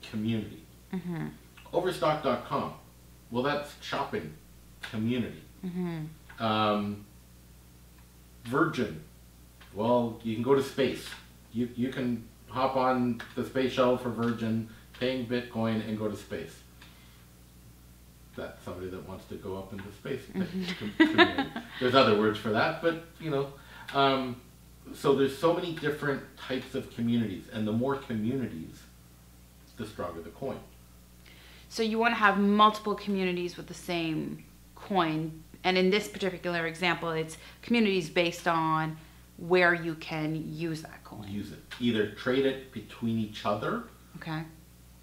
community.
Mm-hmm.
Overstock.com, well, that's shopping community.
Mm-hmm.
Virgin, well, you can go to space. You can hop on the space shuttle for Virgin, paying Bitcoin, and go to space. That's somebody that wants to go up into space. Community. There's other words for that, but you know. So there's so many different types of communities, and the more communities, the stronger the coin.
So you want to have multiple communities with the same coin, and in this particular example, it's communities based on where you can use that coin.
Use it. Either trade it between each other.
Okay.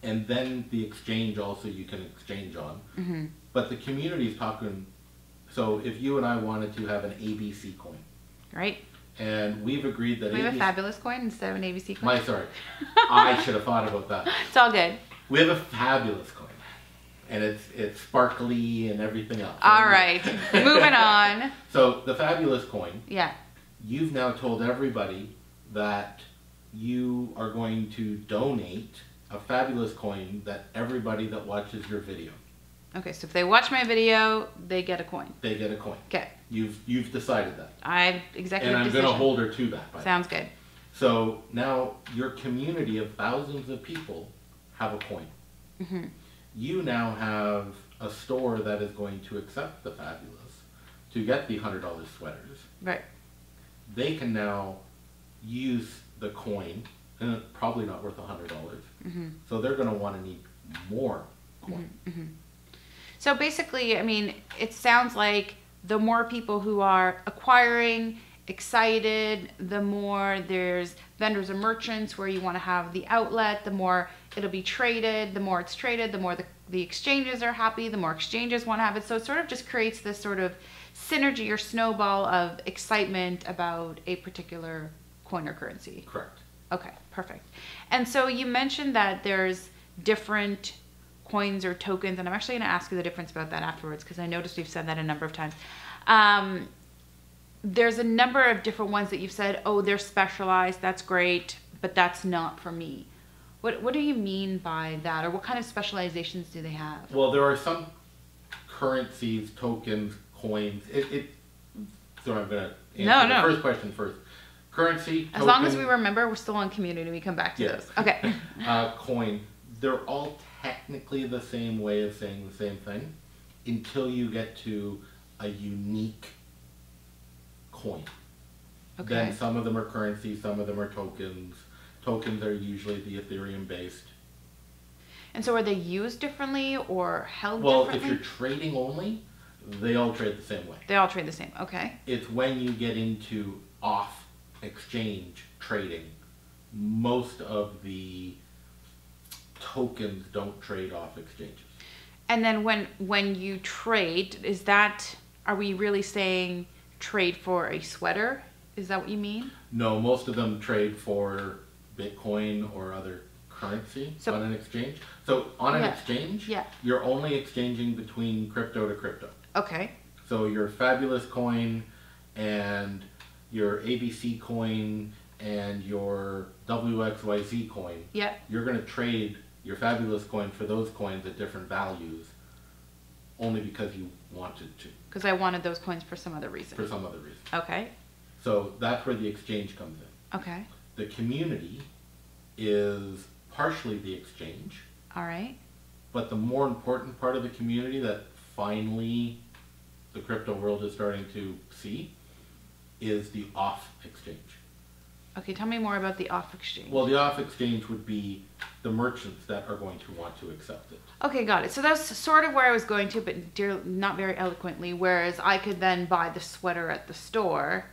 And then the exchange also you can exchange on.
Mm-hmm.
But the community is talking, so if you and I wanted to have an ABC coin.
Right.
And we've agreed that
we have a fabulous coin instead of an ABC coin.
I should have thought about that.
It's all good.
We have a fabulous coin. And it's sparkly and everything else.
All right. Moving on.
So the fabulous coin.
Yeah.
You've now told everybody that you are going to donate a fabulous coin that everybody that watches your video.
Okay, so if they watch my video, they get a coin.
They get a coin.
Okay.
You've decided that.
I've executive
And I'm going to hold her to that.
Sounds good.
So now your community of thousands of people have a coin.
Mm-hmm.
You now have a store that is going to accept the fabulous to get the $100 sweaters.
Right.
They can now use the coin, and it's probably not worth $100.
Mm-hmm.
So they're going to want to need more coin.
Mm-hmm. Mm-hmm. So basically, I mean, it sounds like the more people who are acquiring, excited, the more there's vendors and merchants where you want to have the outlet, the more it'll be traded, the more it's traded, the more the exchanges are happy, the more exchanges want to have it. So it sort of just creates this sort of synergy or snowball of excitement about a particular coin or currency.
Correct. Okay,
perfect. And so you mentioned that there's different coins or tokens, and I'm actually going to ask you the difference about that afterwards because I noticed we've said that a number of times. There's a number of different ones that you've said, oh, they're specialized, that's great, but that's not for me. What do you mean by that, or what kind of specializations do they have?
Well, there are some currencies, tokens, coins. So I'm going to answer the first question first. Currency, token,
as long as we remember, we're still on community. We come back to those. Okay.
Coin. They're all technically the same way of saying the same thing until you get to a unique coin.
Okay.
Then some of them are currency, some of them are tokens. Tokens are usually the Ethereum based.
And so are they used differently or held
Well,
differently?
if you're trading only, they all trade the same way.
They all trade the same. Okay.
It's when you get into off exchange trading, most of the tokens don't trade off exchanges.
And then when you trade, are we really saying trade for a sweater? Is that what you mean?
No, most of them trade for Bitcoin or other currency on an exchange. So on an exchange, you're only exchanging between crypto to crypto.
Okay.
So your Fabulous coin and your ABC coin and your WXYZ coin, you're going to trade your Fabulous coin for those coins at different values only because you wanted to.
Because I wanted those coins for some other reason.
For some other reason.
Okay.
So that's where the exchange comes in.
Okay.
The community is partially the exchange.
All right.
But the more important part of the community that finally the crypto world is starting to see is the off exchange.
Okay, tell me more about the off exchange.
Well, the off exchange would be the merchants that are going to want to accept it.
Okay, got it. So that's sort of where I was going to, but not very eloquently, whereas I could then buy the sweater at the store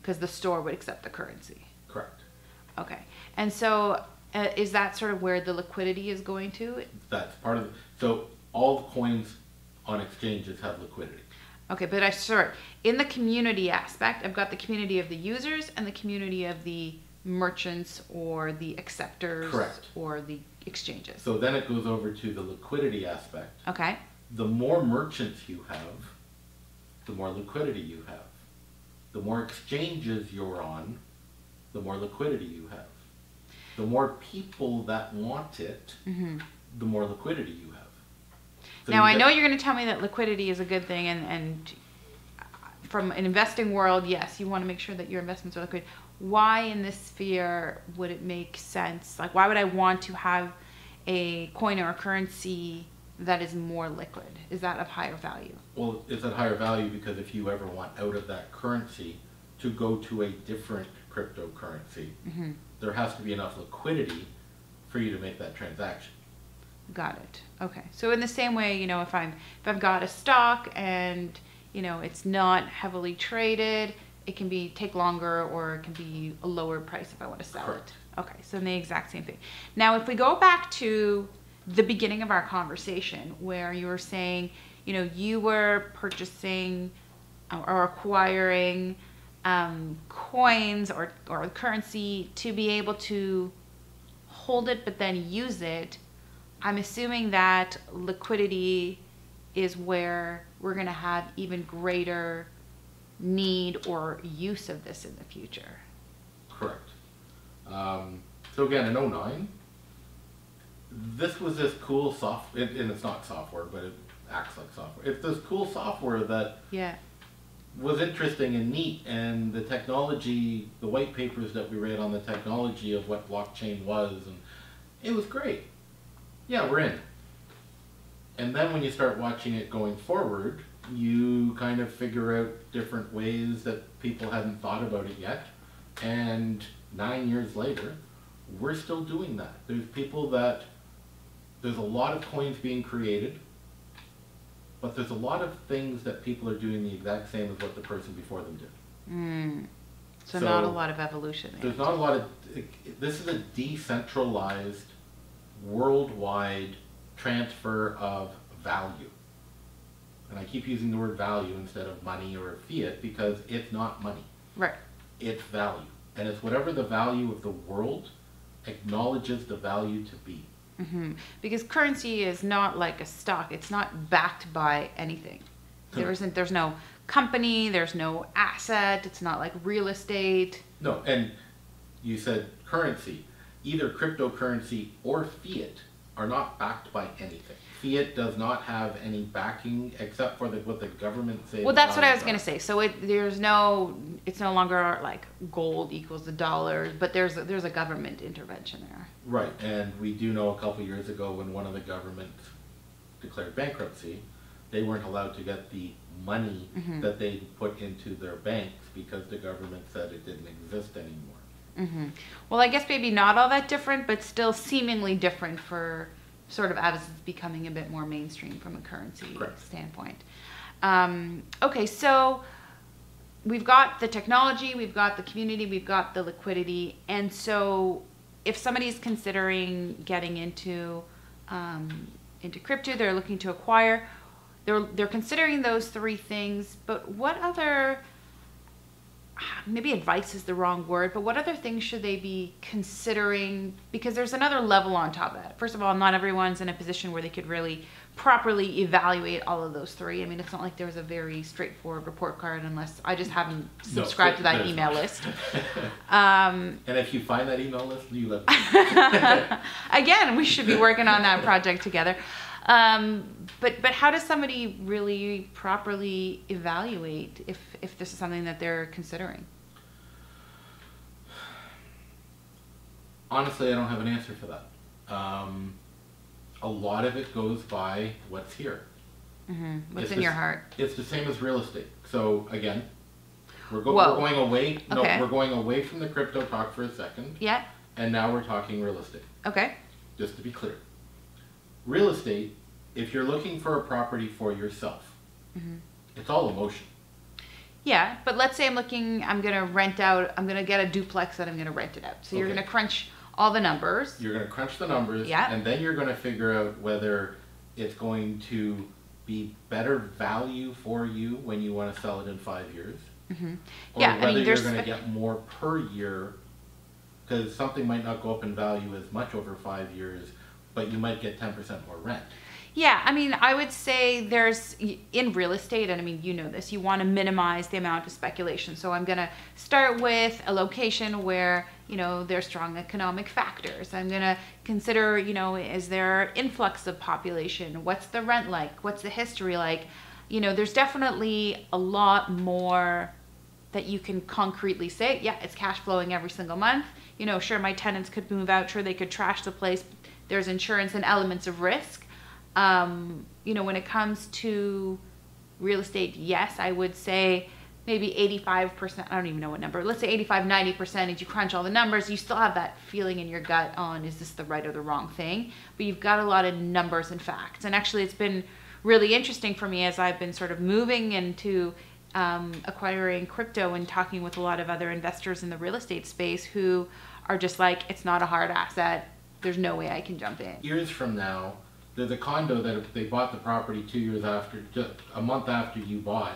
because the store would accept the currency.
Correct.
Okay. And so is that sort of where the liquidity is going to?
That's part of it. So all the coins on exchanges have liquidity.
Okay, but in the community aspect, I've got the community of the users and the community of the merchants or the acceptors.
Correct.
Or the exchanges.
So then it goes over to the liquidity aspect.
Okay.
The more merchants you have, the more liquidity you have. The more exchanges you're on, the more liquidity you have. The more people that want it, the more liquidity you have. So
now, I know you're going to tell me that liquidity is a good thing, and from an investing world, yes, you want to make sure that your investments are liquid. Why in this sphere would it make sense? Like, why would I want to have a coin or a currency that is more liquid? Is that of higher value?
Well, it's at higher value because if you ever want out of that currency to go to a different cryptocurrency, there has to be enough liquidity for you to make that transaction.
Got it. Okay. So in the same way, if I've got a stock and it's not heavily traded, it can take longer, or it can be a lower price if I want to sell
Correct.
it. Okay. So the exact same thing. Now, if we go back to the beginning of our conversation where you were saying, you were purchasing or acquiring coins or currency to be able to hold it but then use it, I'm assuming that liquidity is where we're going to have even greater need or use of this in the future.
Correct. So again, in 2009, this was this cool software, and it's not software, but it acts like software. It's this cool software that was interesting and neat, and the technology, the white papers that we read on the technology of what blockchain was, and it was great. Yeah, we're in. And then when you start watching it going forward, you kind of figure out different ways that people hadn't thought about it yet. And 9 years later, we're still doing that. There's a lot of coins being created, but there's a lot of things that people are doing the exact same as what the person before them did.
So not a lot of evolution there.
There's not a lot of, this is a decentralized, worldwide transfer of value. And I keep using the word value instead of money or fiat because it's not money.
Right.
It's value. And it's whatever the value of the world acknowledges the value to be.
Because currency is not like a stock. It's not backed by anything. There's no company, there's no asset, it's not like real estate.
No, and you said currency. Either cryptocurrency or fiat are not backed by anything. Fiat does not have any backing except for what the government says.
Well, that's what I was going to say. So it's no longer like gold equals the dollar, but there's a government intervention there.
Right, and we do know a couple years ago when one of the governments declared bankruptcy, they weren't allowed to get the money that they put into their banks because the government said it didn't exist anymore.
Well, I guess maybe not all that different, but still seemingly different for sort of as it's becoming a bit more mainstream from a currency standpoint. Okay, so we've got the technology, we've got the community, we've got the liquidity, and so if somebody's considering getting into crypto, they're looking to acquire, they're considering those three things, but what other, maybe advice is the wrong word, but what other things should they be considering? Because there's another level on top of that. First of all, not everyone's in a position where they could really properly evaluate all of those three. I mean, it's not like there's a very straightforward report card unless I just haven't subscribed to that email list.
And if you find that email list, you let me.
Again, we should be working on that project together. But how does somebody really properly evaluate if this is something that they're considering?
Honestly, I don't have an answer for that. A lot of it goes by what's here.
What's in your heart?
It's the same as real estate. So again, we're going away. No, we're going away from the crypto talk for a second.
Yeah.
And now we're talking real estate.
Okay.
Just to be clear, real estate. If you're looking for a property for yourself, it's all emotion.
Yeah, but let's say I'm going to rent out, I'm going to get a duplex and I'm going to rent it out. So you're going to crunch all the numbers.
You're going to crunch the numbers, and then you're going to figure out whether it's going to be better value for you when you want to sell it in 5 years. Or whether you're going to get more per year, because something might not go up in value as much over 5 years, but you might get 10% more rent.
Yeah, I mean, I would say in real estate, and I mean, you know this, you want to minimize the amount of speculation. So I'm going to start with a location where, there's strong economic factors. I'm going to consider, is there influx of population? What's the rent like? What's the history like? There's definitely a lot more that you can concretely say, yeah, it's cash flowing every single month. Sure, my tenants could move out. Sure, they could trash the place. There's insurance and elements of risk. When it comes to real estate, yes, I would say maybe 85%, I don't even know what number, let's say 85, 90%, as you crunch all the numbers, you still have that feeling in your gut on, is this the right or the wrong thing? But you've got a lot of numbers and facts. And actually it's been really interesting for me as I've been sort of moving into acquiring crypto and talking with a lot of other investors in the real estate space who are just like, it's not a hard asset. There's no way I can jump in.
Years from now, there's a condo that if they bought the property 2 years after, just a month after you bought,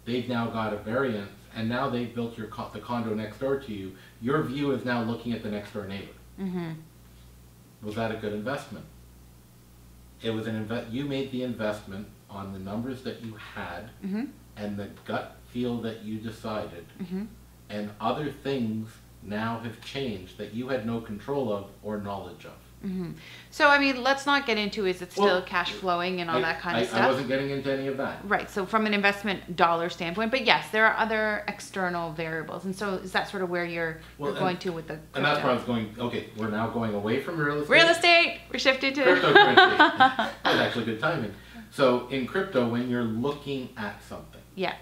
they've now got a variance, and now they've built the condo next door to you. Your view is now looking at the next door neighbor. Was that a good investment? It was you made the investment on the numbers that you had and the gut feel that you decided, and other things now have changed that you had no control of or knowledge of.
So, I mean, let's not get into is it still cash flowing and all that kind of stuff.
I wasn't getting into any of that.
Right. So from an investment dollar standpoint, but yes, there are other external variables. And so is that sort of where you're going to with the crypto?
And that's where I was going, okay, we're now going away from real estate.
Real estate! We're shifting to...
Cryptocurrency. That's actually good timing. So in crypto, when you're looking at something.
Yeah.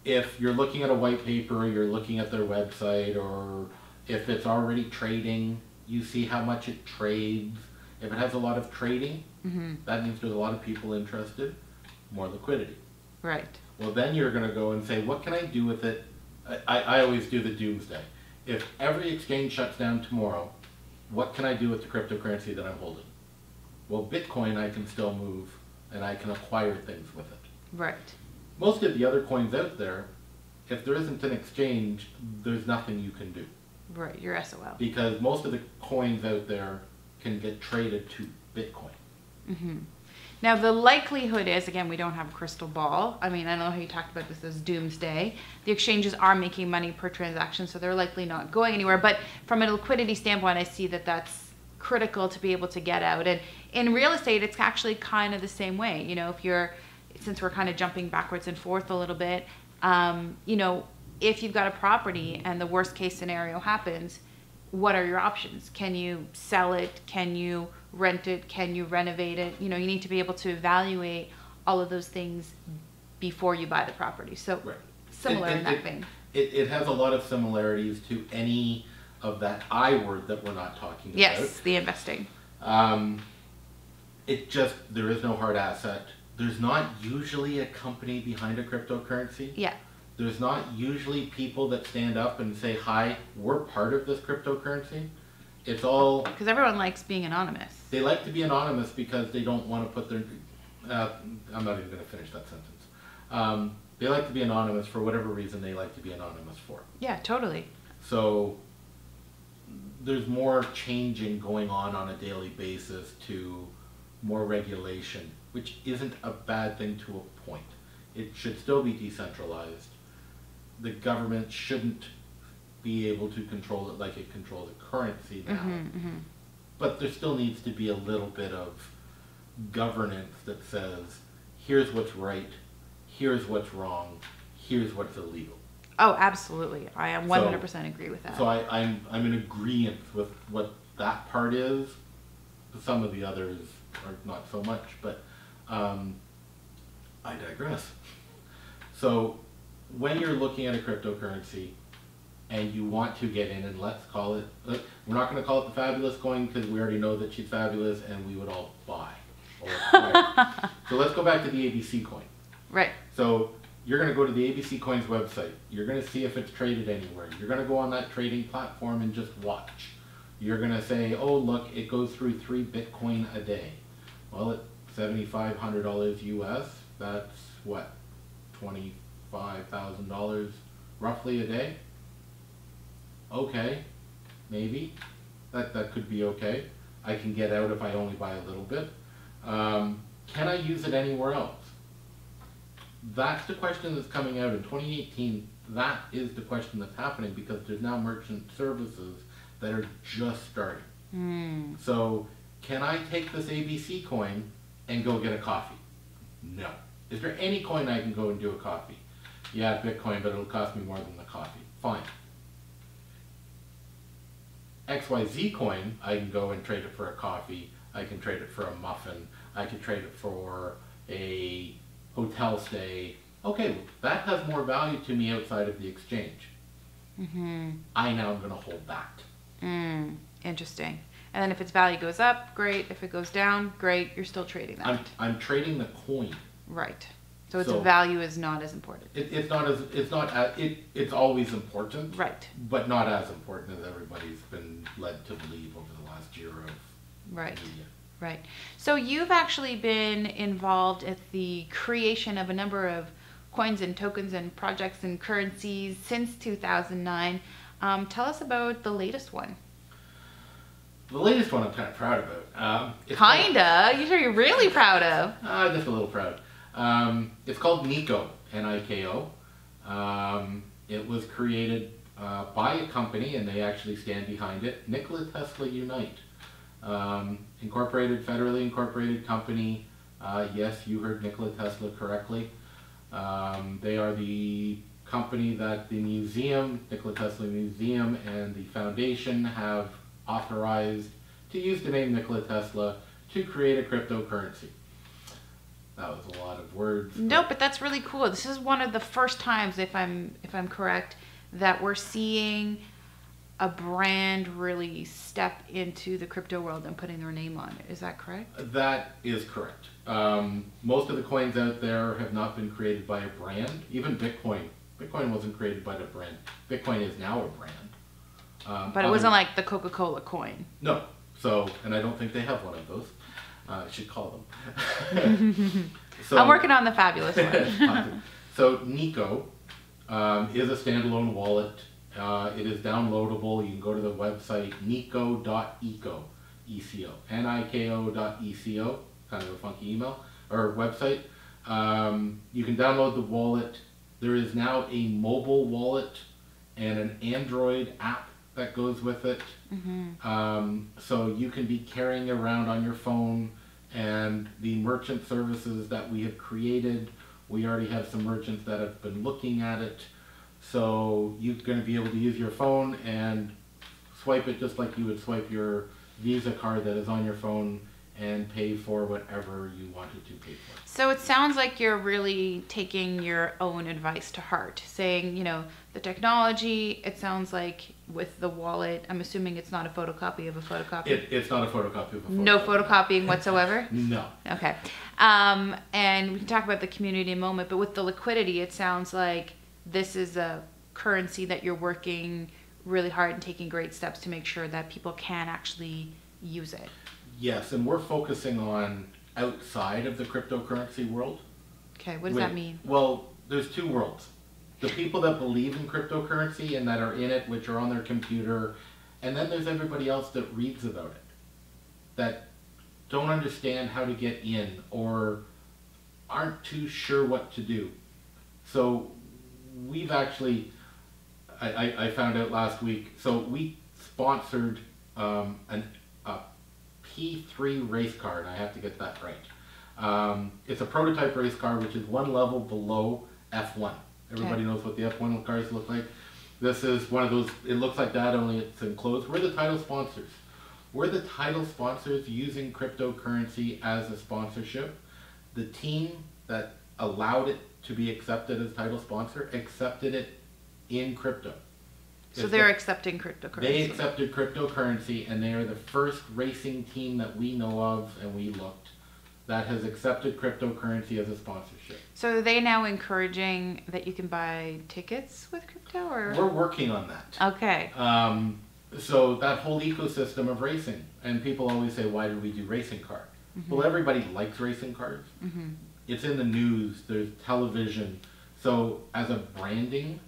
If you're looking at a white paper, you're looking at their website, or if it's already trading, you see how much it trades. If it has a lot of trading, that means there's a lot of people interested, more liquidity.
Right.
Well, then you're going to go and say, what can I do with it? I always do the doomsday. If every exchange shuts down tomorrow, what can I do with the cryptocurrency that I'm holding? Well, Bitcoin I can still move, and I can acquire things with it.
Right.
Most of the other coins out there, if there isn't an exchange, there's nothing you can do.
Right, you're SOL.
Because most of the coins out there can get traded to Bitcoin.
Now, the likelihood is, again, we don't have a crystal ball. I mean, I don't know how you talked about this as doomsday. The exchanges are making money per transaction, so they're likely not going anywhere. But from a liquidity standpoint, I see that that's critical to be able to get out. And in real estate, it's actually kind of the same way. Since we're kind of jumping backwards and forth a little bit, if you've got a property and the worst case scenario happens, what are your options? Can you sell it? Can you rent it? Can you renovate it? You need to be able to evaluate all of those things before you buy the property. So
Right.
similar in that vein.
It has a lot of similarities to any of that I word that we're not talking about.
Yes, the investing.
It just, there is no hard asset. There's not usually a company behind a cryptocurrency.
Yeah.
There's not usually people that stand up and say, hi, we're part of this cryptocurrency. It's all...
Because everyone likes being anonymous.
They like to be anonymous because they don't want to put their... I'm not even going to finish that sentence. They like to be anonymous for whatever reason they like to be anonymous for.
Yeah, totally.
So there's more changing going on a daily basis to more regulation, which isn't a bad thing to a point. It should still be decentralized. The government shouldn't be able to control it like it controls a currency now. But there still needs to be a little bit of governance that says, here's what's right, here's what's wrong, here's what's illegal.
Oh, absolutely. I am 100% agree with that.
So I'm in agreement with what that part is. Some of the others are not so much, but I digress. So when you're looking at a cryptocurrency and you want to get in, and let's call it, we're not going to call it the fabulous coin because we already know that she's fabulous and we would all buy. So let's go back to the ABC coin.
Right.
So you're going to go to the ABC Coin's website. You're going to see if it's traded anywhere. You're going to go on that trading platform and just watch. You're going to say, oh, look, it goes through 3 Bitcoin a day. Well, at $7,500 US, that's what, $25,000 roughly a day? Okay, maybe. That could be okay. I can get out if I only buy a little bit. Can I use it anywhere else? That's the question that's coming out in 2018. That is the question that's happening because there's now merchant services that are just starting. So can I take this ABC coin and go get a coffee? No. Is there any coin I can go and do a coffee? Yeah, Bitcoin, but it'll cost me more than the coffee. Fine. XYZ coin, I can go and trade it for a coffee. I can trade it for a muffin. I can trade it for a hotel stay. Okay, that has more value to me outside of the exchange. I now am going to hold that.
Interesting. And then if its value goes up, great. If it goes down, great. You're still trading that.
I'm trading the coin.
Right. So its value is not as important.
It's always important.
Right.
But not as important as everybody's been led to believe over the last year of media.
Right. So you've actually been involved at the creation of a number of coins and tokens and projects and currencies since 2009. Tell us about the latest one.
The latest one I'm kind of proud about.
Kinda? You're really proud of?
Just a little proud. It's called Niko, N-I-K-O. It was created by a company, and they actually stand behind it, Nikola Tesla Unite. Federally incorporated company. Yes, you heard Nikola Tesla correctly. They are the company that the museum, Nikola Tesla Museum, and the foundation have authorized to use the name Nikola Tesla to create a cryptocurrency. That was a lot of words.
No, but that's really cool. This is one of the first times, if I'm correct, that we're seeing a brand really step into the crypto world and putting their name on it. Is that correct?
That is correct. Most of the coins out there have not been created by a brand. Even Bitcoin. Bitcoin wasn't created by the brand. Bitcoin is now a brand.
But it wasn't like the Coca-Cola coin.
No. So, and I don't think they have one of those. I should call them. So,
I'm working on the fabulous one.
So Niko is a standalone wallet. It is downloadable. You can go to the website niko.eco, E-C-O, Niko.eco, kind of a funky email, or website. You can download the wallet. There is now a mobile wallet and an Android app that goes with it. So you can be carrying around on your phone, and the merchant services that we have created, we already have some merchants that have been looking at it. So you're going to be able to use your phone and swipe it just like you would swipe your Visa card that is on your phone, and pay for whatever you wanted to pay for.
So it sounds like you're really taking your own advice to heart, saying, the technology, it sounds like with the wallet, I'm assuming it's not a photocopy of a photocopy.
It's not a photocopy of a photocopy.
No photocopying whatsoever?
No.
Okay. And we can talk about the community in a moment, but with the liquidity, it sounds like this is a currency that you're working really hard and taking great steps to make sure that people can actually use it.
Yes, and we're focusing on outside of the cryptocurrency world.
Okay, what does that mean?
Well, there's two worlds. The people that believe in cryptocurrency and that are in it, which are on their computer, and then there's everybody else that reads about it, that don't understand how to get in or aren't too sure what to do. So we've actually, I found out last week, so we sponsored a P3 race car, and I have to get that right. It's a prototype race car, which is one level below F1. Everybody knows what the F1 cars look like. This is one of those, it looks like that, only it's enclosed. We're the title sponsors. We're the title sponsors using cryptocurrency as a sponsorship. The team that allowed it to be accepted as title sponsor accepted it in crypto.
So they're accepting cryptocurrency.
They accepted cryptocurrency, and they are the first racing team that we know of, and we looked, that has accepted cryptocurrency as a sponsorship.
So are they now encouraging that you can buy tickets with crypto, or?
We're working on that.
Okay.
So that whole ecosystem of racing, and people always say, why did we do racing cars? Mm-hmm. Well, everybody likes racing cars. Mm-hmm. It's in the news, there's television. So as a branding,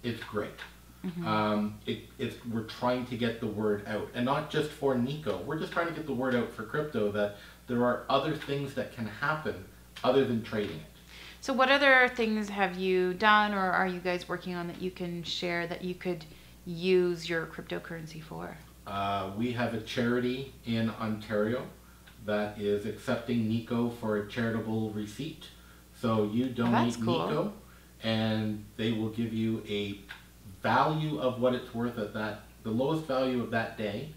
it's great. Mm-hmm. We're trying to get the word out, and not just for Nico. We're just trying to get the word out for crypto that there are other things that can happen other than trading it.
So what other things have you done, or are you guys working on that you can share that you could use your cryptocurrency for?
We have a charity in Ontario that is accepting Nico for a charitable receipt. So you donate Nico, and they will give you a value of what it's worth at the lowest value of that day.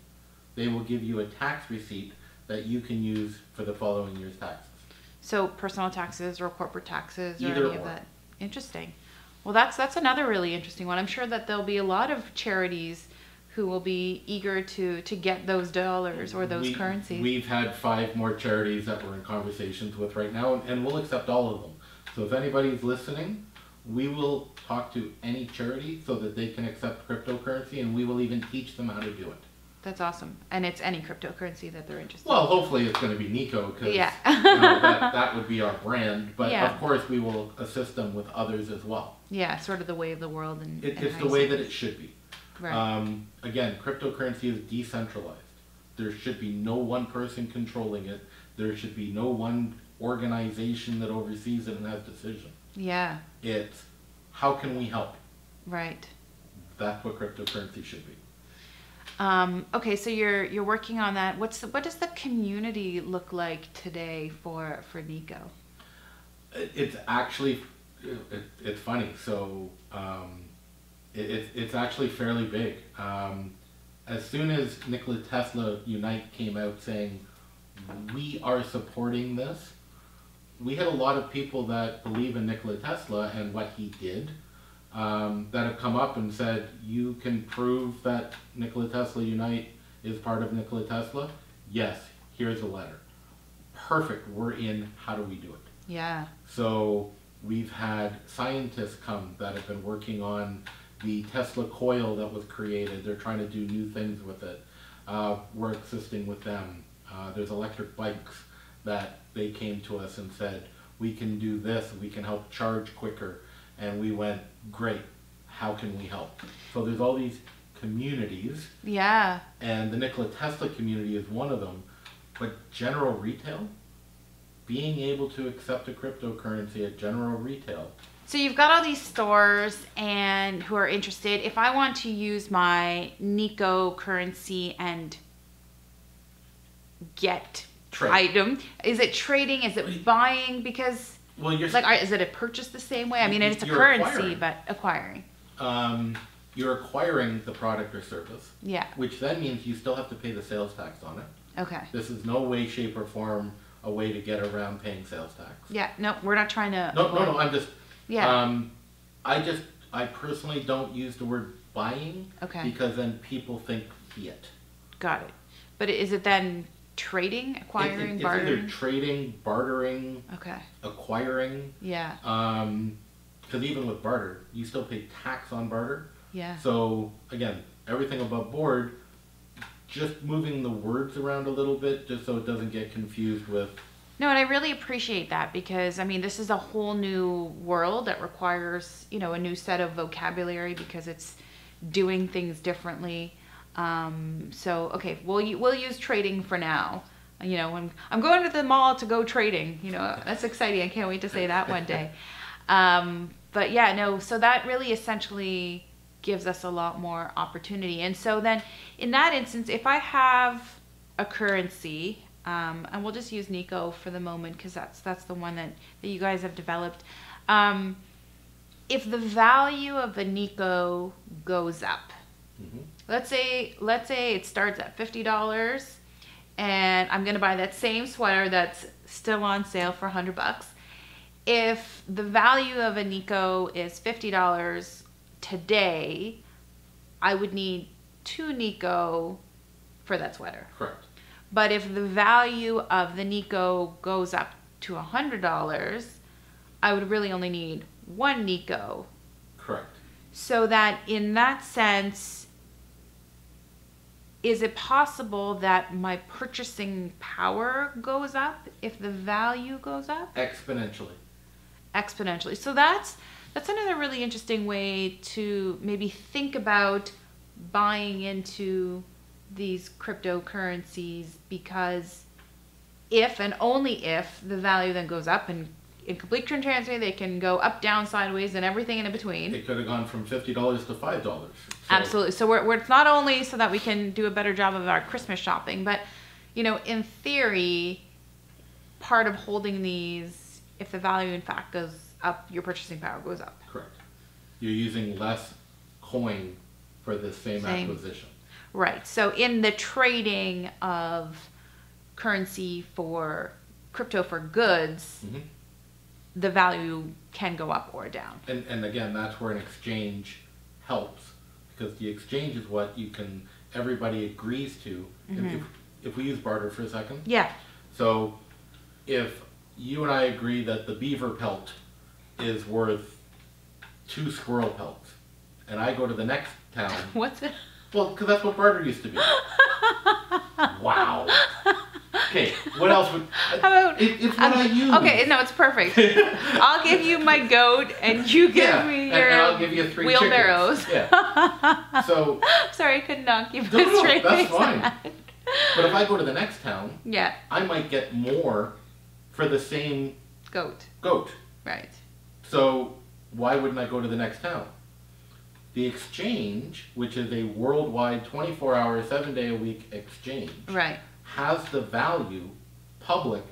They will give you a tax receipt that you can use for the following year's taxes.
So personal taxes or corporate taxes or
Either
any of that? Interesting. Well, that's another really interesting one. I'm sure that there'll be a lot of charities who will be eager to get those dollars or those currencies.
We've had 5 more charities that we're in conversations with right now, and we'll accept all of them. So if anybody's listening, we will talk to any charity so that they can accept cryptocurrency, and we will even teach them how to do it.
That's awesome. And it's any cryptocurrency that they're interested
Well, hopefully it's going to be Nico, because that would be our brand. But of course we will assist them with others as well.
Yeah, sort of the way of the world.
It's the way that it should be.
Right.
Again, cryptocurrency is decentralized. There should be no one person controlling it. There should be no one organization that oversees it and has decision. Yeah. It's how can we help?
Right.
That's what cryptocurrency should be.
Okay, so you're working on that. What does the community look like today for Nico?
It's actually it's funny. So it's actually fairly big. As soon as Nikola Tesla Unite came out saying we are supporting this, we had a lot of people that believe in Nikola Tesla and what he did. That have come up and said, you can prove that Nikola Tesla Unite is part of Nikola Tesla? Yes, here's a letter. Perfect, we're in, how do we do it? Yeah. So we've had scientists come that have been working on the Tesla coil that was created. They're trying to do new things with it. We're assisting with them. There's electric bikes that they came to us and said, we can do this, we can help charge quicker. And we went, great, how can we help? So there's all these communities. Yeah. And the Nikola Tesla community is one of them. But general retail, being able to accept a cryptocurrency at general retail.
So you've got all these stores and who are interested. If I want to use my Nico currency and get item, is it trading? Is it buying? Because... Well, is it a purchase the same way? I mean, it's a currency, but acquiring.
You're acquiring the product or service. Yeah. Which then means you still have to pay the sales tax on it.
Okay.
This is no way, shape, or form a way to get around paying sales tax.
Yeah, no, we're not trying to...
No, I'm just...
Yeah.
I personally don't use the word buying.
Okay.
Because then people think fiat.
Got it. But is it then trading, acquiring, bartering?
It's either trading, bartering,
okay,
acquiring.
Yeah.
Because even with barter, you still pay tax on barter.
Yeah.
So again, everything above board, just moving the words around a little bit, just so it doesn't get confused with...
No, and I really appreciate that because, I mean, this is a whole new world that requires, you know, a new set of vocabulary because it's doing things differently. So, okay, we'll use trading for now. You know, I'm going to the mall to go trading. You know, that's exciting. I can't wait to say that one day. But yeah, no, so that really essentially gives us a lot more opportunity. And so then in that instance, if I have a currency, and we'll just use Nico for the moment because that's the one that you guys have developed. If the value of the Nico goes up, mm-hmm. let's say it starts at $50 and I'm going to buy that same sweater that's still on sale for $100. If the value of a Nico is $50 today, I would need 2 Nico for that sweater.
Correct.
But if the value of the Nico goes up to $100, I would really only need 1 Nico.
Correct.
So that in that sense, is it possible that my purchasing power goes up if the value goes up?
Exponentially.
Exponentially. So that's another really interesting way to maybe think about buying into these cryptocurrencies, because if and only if the value then goes up, and in complete transparency they can go up, down, sideways, and everything in between.
It could have gone from $50 to $5. So.
Absolutely. So we're it's not only so that we can do a better job of our Christmas shopping, but you know, in theory, part of holding these, if the value in fact goes up, your purchasing power goes up.
Correct. You're using less coin for the same acquisition.
Right. So in the trading of currency for crypto for goods, mm-hmm. the value can go up or down.
And again, that's where an exchange helps, because the exchange is what everybody agrees to. Mm-hmm. If we use barter for a second.
Yeah.
So if you and I agree that the beaver pelt is worth 2 squirrel pelts, and I go to the next town.
What's it?
Well, because that's what barter used to be. Wow. Okay, what else would...
How about...
It's what I use.
Okay, no, it's perfect. I'll give you my goat, and you give me your
and I'll give you 3
wheelbarrows.
Chickens. Yeah. So...
Sorry, I could not give
no,
a straight
that's fine. But if I go to the next town,
yeah,
I might get more for the same...
Goat. Right.
So, why wouldn't I go to the next town? The exchange, which is a worldwide 24-hour, 7-day-a-week exchange,
right,
has the value public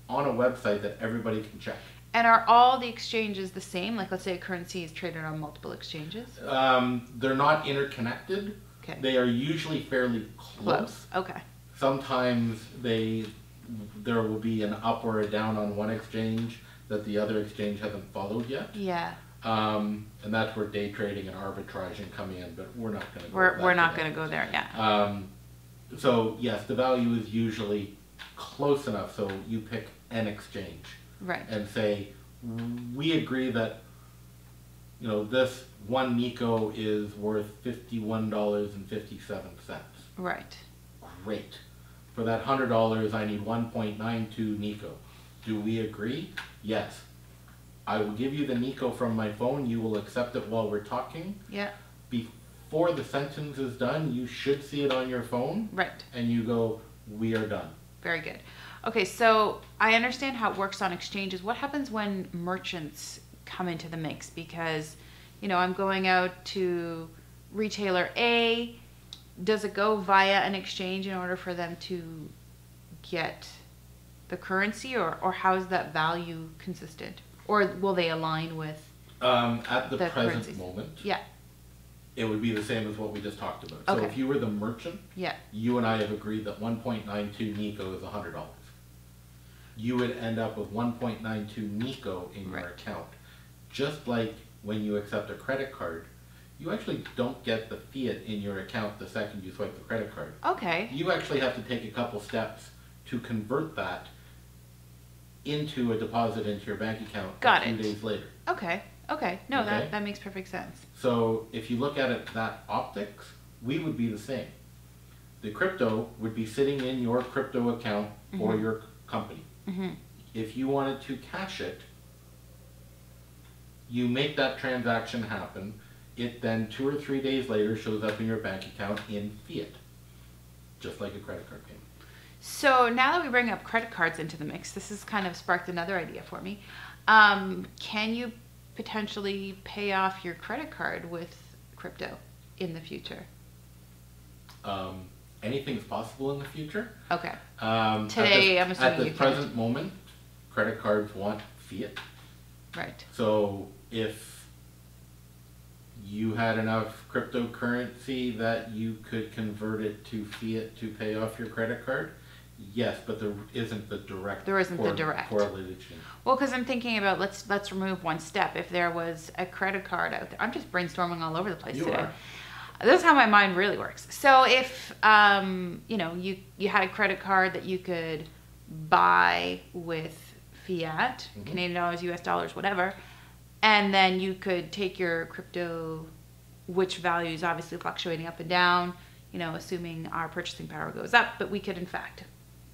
on a website that everybody can check.
And are all the exchanges the same? Like, let's say a currency is traded on multiple exchanges?
They're not interconnected.
Okay.
They are usually fairly close.
Okay.
Sometimes there will be an up or a down on one exchange that the other exchange hasn't followed yet.
Yeah.
And that's where day trading and arbitraging come in, but we're not going to go
there. We're not going to go there, yeah.
So yes, the value is usually close enough, so you pick an exchange.
Right.
And say, we agree that, you know, this 1 Nico is worth $51.57.
Right.
Great. For that $100, I need 1.92 Nico. Do we agree? Yes. I will give you the Nico from my phone. You will accept it while we're talking.
Yeah.
Before the sentence is done, you should see it on your phone.
Right.
And you go, we are done.
Very good. Okay, so I understand how it works on exchanges. What happens when merchants come into the mix? Because, you know, I'm going out to retailer A. Does it go via an exchange in order for them to get the currency, or how is that value consistent? Or will they align with
at the present
currencies?
moment?
Yeah.
it would be the same as what we just talked about. So
Okay.
if you were the merchant,
Yeah.
you and I have agreed that 1.92 Nico is $100. You would end up with 1.92 Nico in your
Right.
account. Just like when you accept a credit card, you actually don't get the fiat in your account the second you swipe the credit card.
Okay.
You actually have to take a couple steps to convert that into a deposit into your bank account
Got
a few
it.
days later.
Okay. Okay. No,
Okay.
that makes perfect sense.
So if you look at it that optics, we would be the same. The crypto would be sitting in your crypto account for your company.
Mm-hmm.
If you wanted to cash it, you make that transaction happen. It then 2 or 3 days later shows up in your bank account in fiat, just like a credit card payment.
So now that we bring up credit cards into the mix, this has kind of sparked another idea for me. Can you potentially pay off your credit card with crypto in the future?
Anything's possible in the future.
Okay.
Today,
I'm assuming
at the
you
present
can't.
moment, credit cards want fiat.
Right.
So if you had enough cryptocurrency that you could convert it to fiat to pay off your credit card, yes, but there isn't the direct correlation.
Well, because I'm thinking about let's remove one step. If there was a credit card out there, I'm just brainstorming all over the place today.
Are.
This is how my mind really works. So if you had a credit card that you could buy with fiat, Canadian dollars, US dollars, whatever, and then you could take your crypto, which value is obviously fluctuating up and down, assuming our purchasing power goes up, but we could in fact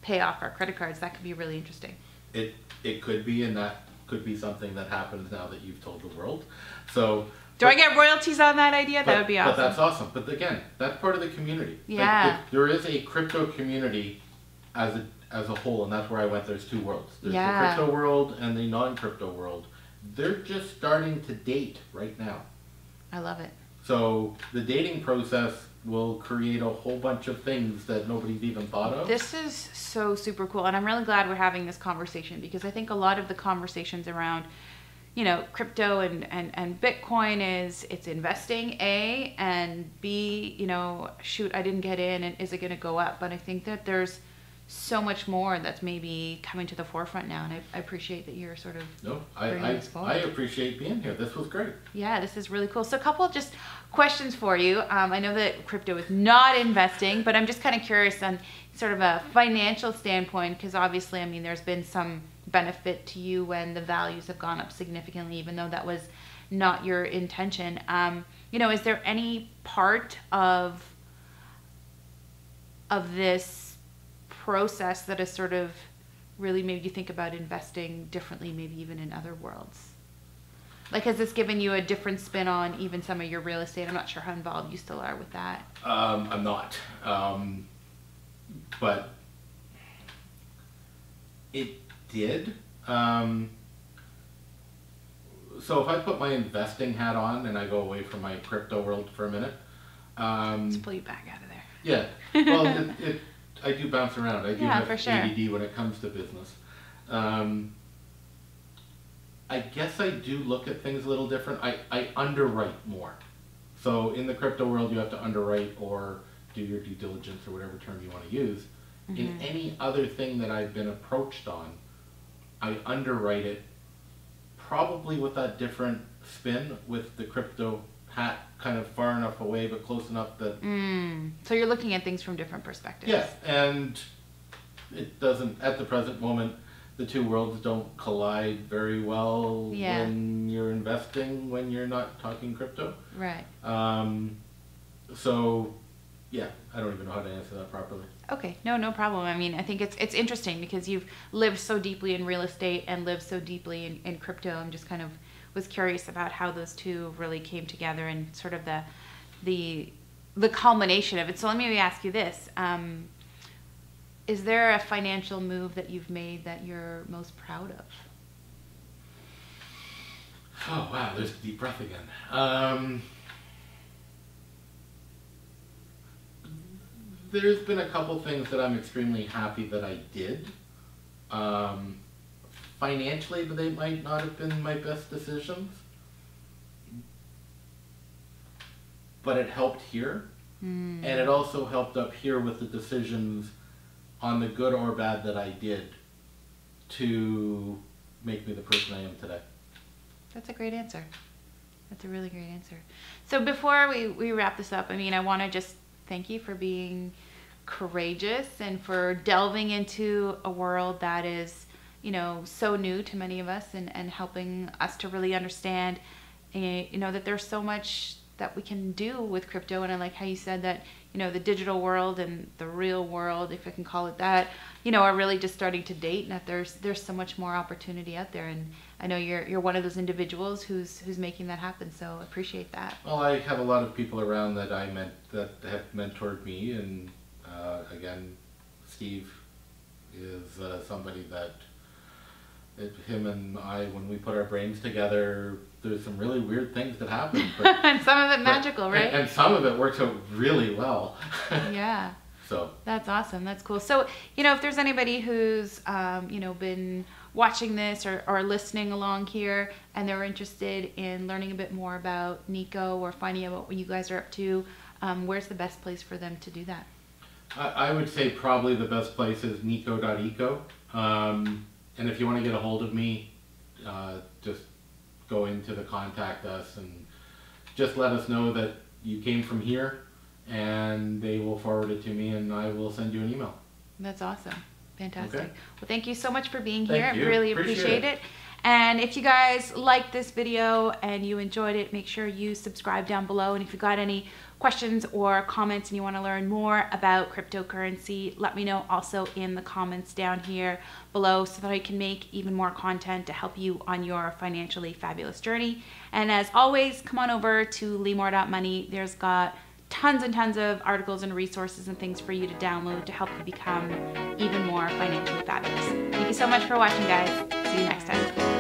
pay off our credit cards. That could be really interesting.
It could be, and that could be something that happens now that you've told the world. So
do I get royalties on that idea? That would be awesome.
But that's awesome. But again, that's part of the community.
Yeah.
There is a crypto community as a whole, and that's where I went. There's two worlds. There's the crypto world and the non-crypto world. They're just starting to date right now.
I love it.
So the dating process will create a whole bunch of things that nobody's even thought of.
This is so super cool, and I'm really glad we're having this conversation, because I think a lot of the conversations around crypto and Bitcoin it's investing, A, and B, shoot, I didn't get in, and is it going to go up? But I think that there's so much more that's maybe coming to the forefront now, and I appreciate that you're sort of bringing this forward.
I appreciate being here. This was great.
Yeah, this is really cool. So a couple of just questions for you. I know that crypto is not investing, but I'm just kind of curious on sort of a financial standpoint, because obviously, there's been some benefit to you when the values have gone up significantly, even though that was not your intention. Is there any part of this process that has sort of really made you think about investing differently, maybe even in other worlds? Like, has this given you a different spin on even some of your real estate? I'm not sure how involved you still are with that.
I'm not. But it did. So if I put my investing hat on and I go away from my crypto world for a minute.
Let's pull you back out of there.
Yeah. Well, I do bounce around. I do have
for sure.
ADD when it comes to business. I guess I do look at things a little different. I underwrite more. So in the crypto world, you have to underwrite or do your due diligence or whatever term you want to use. In any other thing that I've been approached on, I underwrite it probably with that different spin, with the crypto hat kind of far enough away but close enough that...
So you're looking at things from different perspectives.
Yeah, and it doesn't, at the present moment, the two worlds don't collide very well when you're investing, when you're not talking crypto.
Right.
So, yeah, I don't even know how to answer that properly.
Okay, no problem. I think it's interesting because you've lived so deeply in real estate and lived so deeply in crypto. I'm just kind of was curious about how those two really came together and sort of the culmination of it. So let me ask you this. Is there a financial move that you've made that you're most proud of?
Oh, wow, there's a deep breath again. There's been a couple things that I'm extremely happy that I did. Financially, they might not have been my best decisions. but it helped here. And it also helped up here with the decisions on the good or bad that I did to make me the person I am today.
That's a great answer. That's a really great answer. So before we wrap this up, I mean, I want to just thank you for being courageous and for delving into a world that is, you know, so new to many of us, and helping us to really understand, you know, that there's so much that we can do with crypto. And I like how you said that, you know, the digital world and the real world, if I can call it that, you know, are really just starting to date, and that there's so much more opportunity out there. And I know you're one of those individuals who's making that happen. So appreciate that.
Well, I have a lot of people around that that have mentored me, and again, Steve is somebody that him and I, when we put our brains together, there's some really weird things that happen.
And some of it magical, right?
And some of it works out really well.
Yeah.
So
that's awesome. That's cool. So, you know, if there's anybody who's, you know, been watching this or listening along here, and they're interested in learning a bit more about Nico or finding out what you guys are up to, where's the best place for them to do that?
I would say probably the best place is nico.eco. And if you want to get a hold of me, just go into the contact us and just let us know that you came from here, and they will forward it to me, and I will send you an email.
That's awesome. Fantastic.
Okay.
Well, thank you so much for being here.
Thank you.
I really appreciate it. And if you guys liked this video and you enjoyed it, make sure you subscribe down below. And if you got any questions or comments and you want to learn more about cryptocurrency, let me know also in the comments down here below, so that I can make even more content to help you on your financially fabulous journey. And as always, come on over to limor.money. There's got tons and tons of articles and resources and things for you to download to help you become even more financially fabulous. Thank you so much for watching, guys. See you next time.